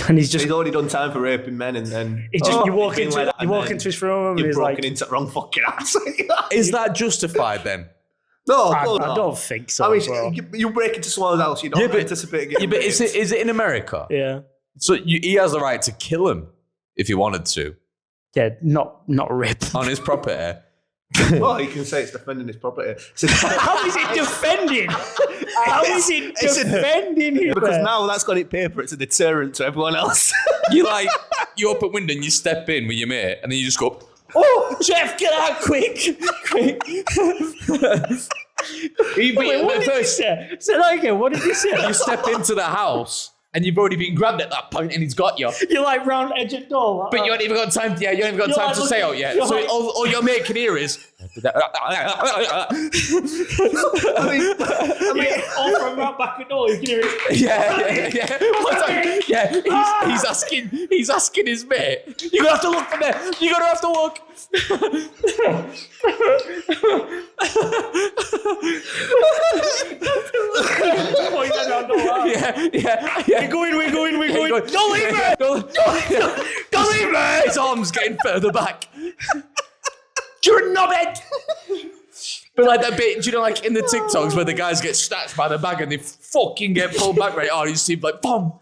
Speaker 3: And he's
Speaker 4: already done time for raping men and then...
Speaker 3: You walk into his room and he's like...
Speaker 4: You've broken into the wrong fucking house.
Speaker 1: Is that justified then?
Speaker 4: No,
Speaker 3: I don't think so.
Speaker 4: I mean, you break into someone's house, you don't anticipate getting
Speaker 1: but is it in America?
Speaker 3: Yeah.
Speaker 1: So he has the right to kill him if he wanted to.
Speaker 3: Yeah, not rape.
Speaker 1: On his property.
Speaker 4: Well, you can say it's defending his property.
Speaker 3: How is it defending? How is it defending him?
Speaker 4: Because now that's got it paper, it's a deterrent to everyone else.
Speaker 1: You open window and you step in with your mate and then you just go,
Speaker 3: oh, Jeff, get out quick.
Speaker 1: Wait,
Speaker 3: what did you say? Say that again, what did you say?
Speaker 1: You step into the house and you've already been grabbed at that point and he's got you.
Speaker 3: You're like round edge of door. Like,
Speaker 1: but you haven't even got time to say out yet. So all your mate can hear is...
Speaker 3: I mean, all from right back at door, you can hear it.
Speaker 1: Yeah. He's asking his mate. You're gonna have to look from there. You're gonna have to look. Yeah. We're going. Don't leave me! Don't leave me! His arm's getting further back. You're a knobhead! But like that bit, do you know, like in the TikToks where the guys get snatched by the bag and they fucking get pulled back, right? Oh, you see like, boom!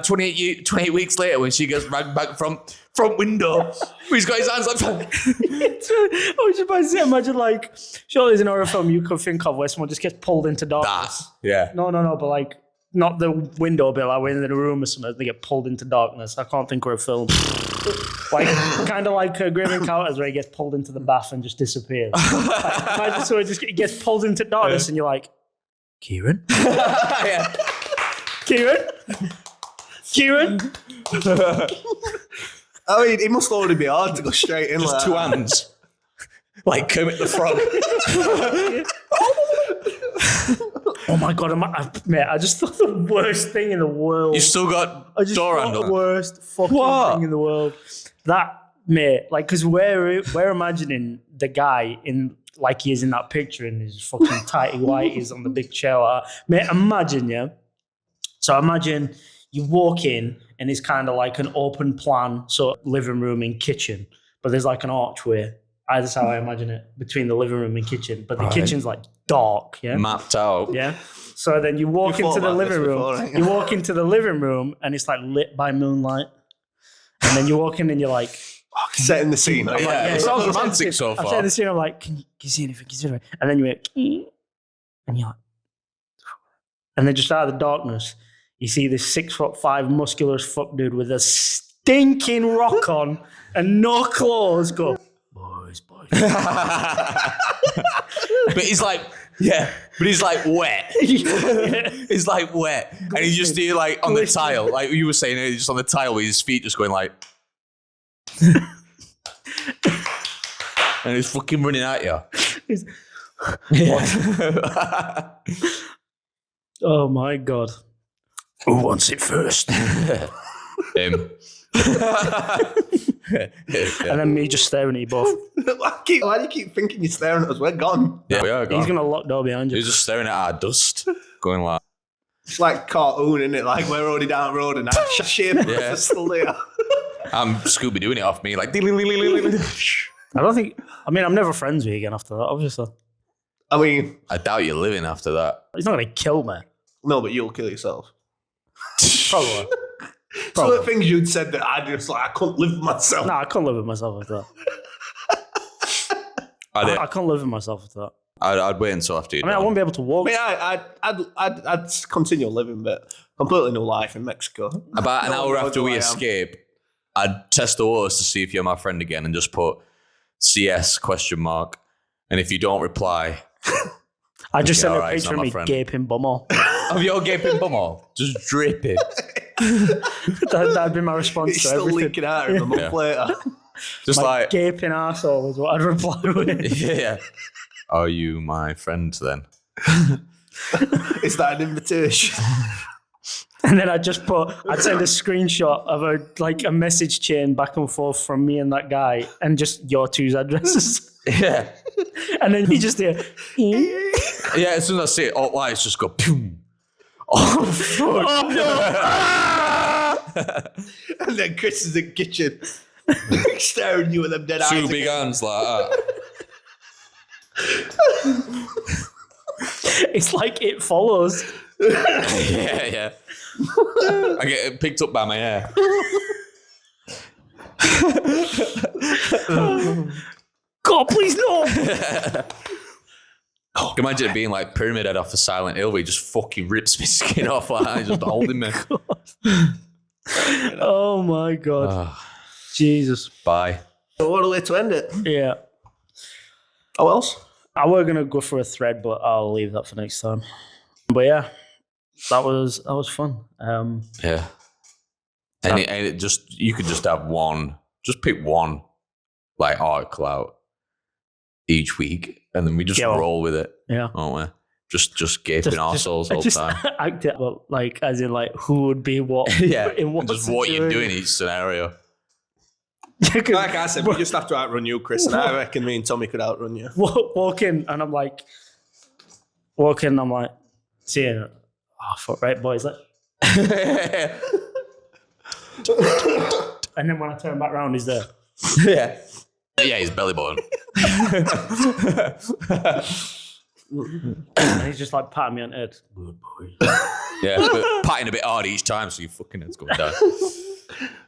Speaker 1: 28 weeks later when she gets dragged back from front window, he's got his hands like...
Speaker 3: I was just about to say, imagine like, surely there's an horror film you could think of where someone just gets pulled into darkness.
Speaker 1: Yeah.
Speaker 3: No, but like, not the window bit, like when in a room or something, they get pulled into darkness. I can't think of a film. Like, kind of like Grave Encounters where he gets pulled into the bath and just disappears. Like, so he gets pulled into darkness and you're like, Kieran?
Speaker 1: Yeah.
Speaker 3: Kieran?
Speaker 4: I mean, it must already be hard to go straight in
Speaker 1: just
Speaker 4: like
Speaker 1: two
Speaker 4: that.
Speaker 1: hands. Like Kermit the Frog.
Speaker 3: Oh my God, mate, I just thought the worst thing in the world.
Speaker 1: You still got door handle.
Speaker 3: The worst fucking thing in the world. That mate, like, because we're imagining the guy in like he is in that picture in his fucking tighty whities on the big chair. Like, mate, imagine, yeah. So imagine you walk in and it's kind of like an open plan, so living room and kitchen, but there's like an archway. That's how I imagine it, between the living room and kitchen. But the kitchen's like dark, yeah?
Speaker 1: Mapped out.
Speaker 3: Yeah. So then you walk into the living room.
Speaker 4: before,
Speaker 3: You walk into the living room and it's like lit by moonlight. And then you walk in and you're like,
Speaker 4: setting the scene.
Speaker 3: I'm like,
Speaker 1: Yeah, it sounds romantic so
Speaker 3: I'm
Speaker 1: far.
Speaker 3: setting the scene, I'm like, can you see anything? Can you see anything? And then you hear, and you're like, and then just out of the darkness, you see this 6'5" muscular as fuck dude with a stinking rock on and no clothes go, boys.
Speaker 1: But he's like, but he's like wet. He's like wet. And he just hear like on the tile, like you were saying, just on the tile with his feet just going like. And he's fucking running at you.
Speaker 3: Oh my God. Who wants it first?
Speaker 1: Him.
Speaker 3: And then me just staring at you both.
Speaker 4: Why do you keep thinking you're staring at us? We're gone.
Speaker 1: Yeah, we are
Speaker 3: He's
Speaker 1: gone.
Speaker 3: going to lock door behind you.
Speaker 1: He's just staring at our dust, going like.
Speaker 4: It's like cartoon, isn't it? Like we're already down the road and that shape is still there.
Speaker 1: I'm Scooby doing it off me, like.
Speaker 3: I don't think, I'm never friends with you again after that, obviously.
Speaker 4: I mean,
Speaker 1: I doubt you're living after that.
Speaker 3: He's not going to kill me.
Speaker 4: no, but you'll kill yourself.
Speaker 3: Probably.
Speaker 4: Some of the things you'd said that I just like, I couldn't live with myself.
Speaker 3: No, I couldn't live with myself after that. I couldn't live with myself after that.
Speaker 1: I'd wait until after you.
Speaker 3: I won't be able to walk.
Speaker 4: I'd continue living, but completely new life in Mexico.
Speaker 1: About an
Speaker 4: No
Speaker 1: hour
Speaker 4: one knows
Speaker 1: after
Speaker 4: who
Speaker 1: we
Speaker 4: I am.
Speaker 1: escape, I'd test the waters to see if you're my friend again and just put CS ? And if you don't reply,
Speaker 3: I just sent a
Speaker 1: alright, he's
Speaker 3: picture
Speaker 1: not
Speaker 3: of
Speaker 1: my
Speaker 3: me
Speaker 1: friend.
Speaker 3: gaping bumhole.
Speaker 1: of your gaping bumhole, just dripping.
Speaker 3: That'd be my response
Speaker 4: It's
Speaker 3: to
Speaker 4: still
Speaker 3: everything.
Speaker 4: leaking out a month later.
Speaker 1: Just
Speaker 3: My
Speaker 1: like,
Speaker 3: gaping arsehole is what I'd reply with.
Speaker 1: yeah. Are you my friend then?
Speaker 4: Is that an invitation?
Speaker 3: And then I'd send a screenshot of a message chain back and forth from me and that guy and just your two's addresses.
Speaker 1: Yeah.
Speaker 3: And then you just hear,
Speaker 1: Yeah, as soon as I see it, all lights just go, boom. Oh, fuck.
Speaker 3: oh no!
Speaker 4: And then Chris is in the kitchen staring at you with them dead eyes.
Speaker 1: Two big hands like that.
Speaker 3: It's like It Follows.
Speaker 1: Yeah. I get picked up by my hair.
Speaker 3: God, please no!
Speaker 1: Imagine it being like Pyramid Head off a Silent Hill where he just fucking rips my skin off like that. He's just holding me.
Speaker 3: Oh my God. Jesus.
Speaker 1: Bye.
Speaker 4: So what a way to end it.
Speaker 3: Yeah.
Speaker 4: Oh, else?
Speaker 3: I were going to go for a thread, but I'll leave that for next time. But yeah, that was fun.
Speaker 1: Yeah. And it just, you could just have one, just pick one like article out each week and then we just roll with it.
Speaker 3: Yeah.
Speaker 1: Don't we? Just gaping arseholes all the time.
Speaker 3: Act it out, like, as in, like, who would be what?
Speaker 1: Yeah.
Speaker 3: In what
Speaker 1: Just what you do in each scenario.
Speaker 4: Like I said, we just have to outrun you, Chris. And I reckon me and Tommy could outrun you.
Speaker 3: Walk in, and I'm like, see you. Oh, fuck, right, boys. Like, and then when I turn back around, he's there.
Speaker 1: Yeah. Yeah, he's belly button.
Speaker 3: And he's just like patting me on the head. Good boy.
Speaker 1: Yeah, but patting a bit hard each time so your fucking head's going down.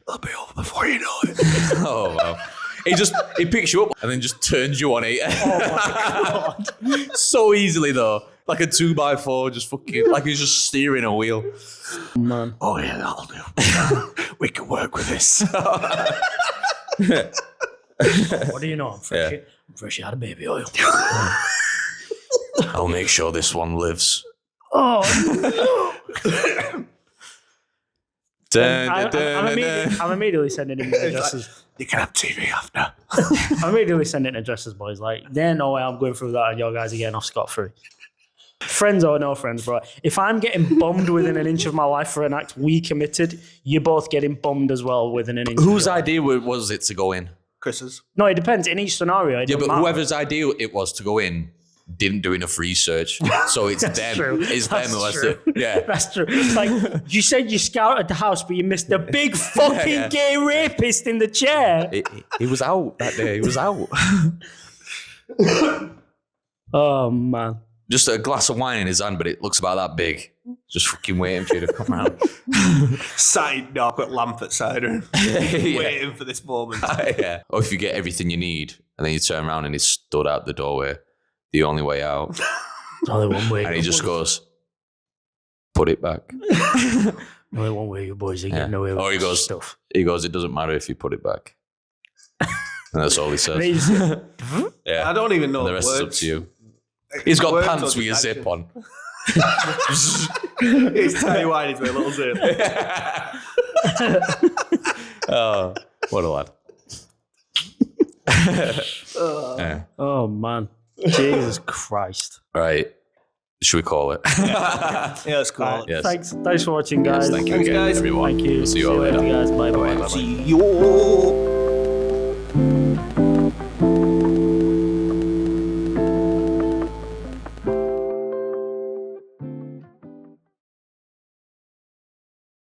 Speaker 4: I'll be over before you know it.
Speaker 1: Oh, wow. He picks you up and then just turns you on it.
Speaker 3: Oh my God.
Speaker 1: So easily, though. Like a 2x4, just fucking, like he's just steering a wheel.
Speaker 3: Man.
Speaker 4: Oh, yeah, that'll do. We can work with this.
Speaker 3: What do you know? I'm fresh out of baby oil.
Speaker 1: I'll make sure this one lives.
Speaker 3: Oh,
Speaker 1: Dun,
Speaker 3: I'm
Speaker 1: dun, dun, dun.
Speaker 3: immediately sending him addresses.
Speaker 4: You can have TV after.
Speaker 3: I'm immediately sending addresses, boys. Like, there's no way I'm going through that and your guys are getting off scot-free. Friends or no friends, bro. If I'm getting bummed within an inch of my life for an act we committed, you're both getting bummed as well within an inch.
Speaker 1: Whose idea was it to go in?
Speaker 4: Chris's.
Speaker 3: No, it depends. In each scenario, it
Speaker 1: Yeah,
Speaker 3: doesn't
Speaker 1: but
Speaker 3: matter.
Speaker 1: whoever's ideal it was to go in didn't do enough research. So it's them.
Speaker 3: True.
Speaker 1: It's them
Speaker 3: That's
Speaker 1: who has
Speaker 3: true.
Speaker 1: to. Yeah.
Speaker 3: That's true. It's like you said you scouted the house, but you missed the big fucking gay rapist in the chair.
Speaker 1: He was out that day. He was out.
Speaker 3: Oh man.
Speaker 1: Just a glass of wine in his hand, but it looks about that big. Just fucking waiting for you to come around.
Speaker 4: Side dog at lamp at cider. Waiting for this moment.
Speaker 1: Yeah. Or if you get everything you need, and then you turn around and he's stood out the doorway, the only way out.
Speaker 3: There's only one way.
Speaker 1: And he just goes, put it back.
Speaker 3: Only one way, you boys. You get nowhere.
Speaker 1: Or he
Speaker 3: with
Speaker 1: goes,
Speaker 3: stuff.
Speaker 1: it doesn't matter if you put it back. And that's all he says.
Speaker 3: And he's-
Speaker 1: Yeah.
Speaker 4: I don't even know
Speaker 1: And the rest is up
Speaker 4: words.
Speaker 1: to you. He's got
Speaker 4: Words
Speaker 1: pants
Speaker 4: or
Speaker 1: with a
Speaker 4: just
Speaker 1: zip on.
Speaker 4: It's tiny whities with a little zip.
Speaker 1: Oh, what a lad. Yeah.
Speaker 3: Oh man. Jesus Christ.
Speaker 1: Right. Should we call it?
Speaker 4: Yeah, that's cool.
Speaker 1: Yes.
Speaker 3: Thanks for watching, guys.
Speaker 1: Yes, thank you
Speaker 4: Thanks,
Speaker 1: again,
Speaker 4: guys.
Speaker 1: everyone.
Speaker 3: Thank you.
Speaker 1: We'll see you all later.
Speaker 3: guys. Bye bye.
Speaker 1: Bye-bye.
Speaker 4: See you.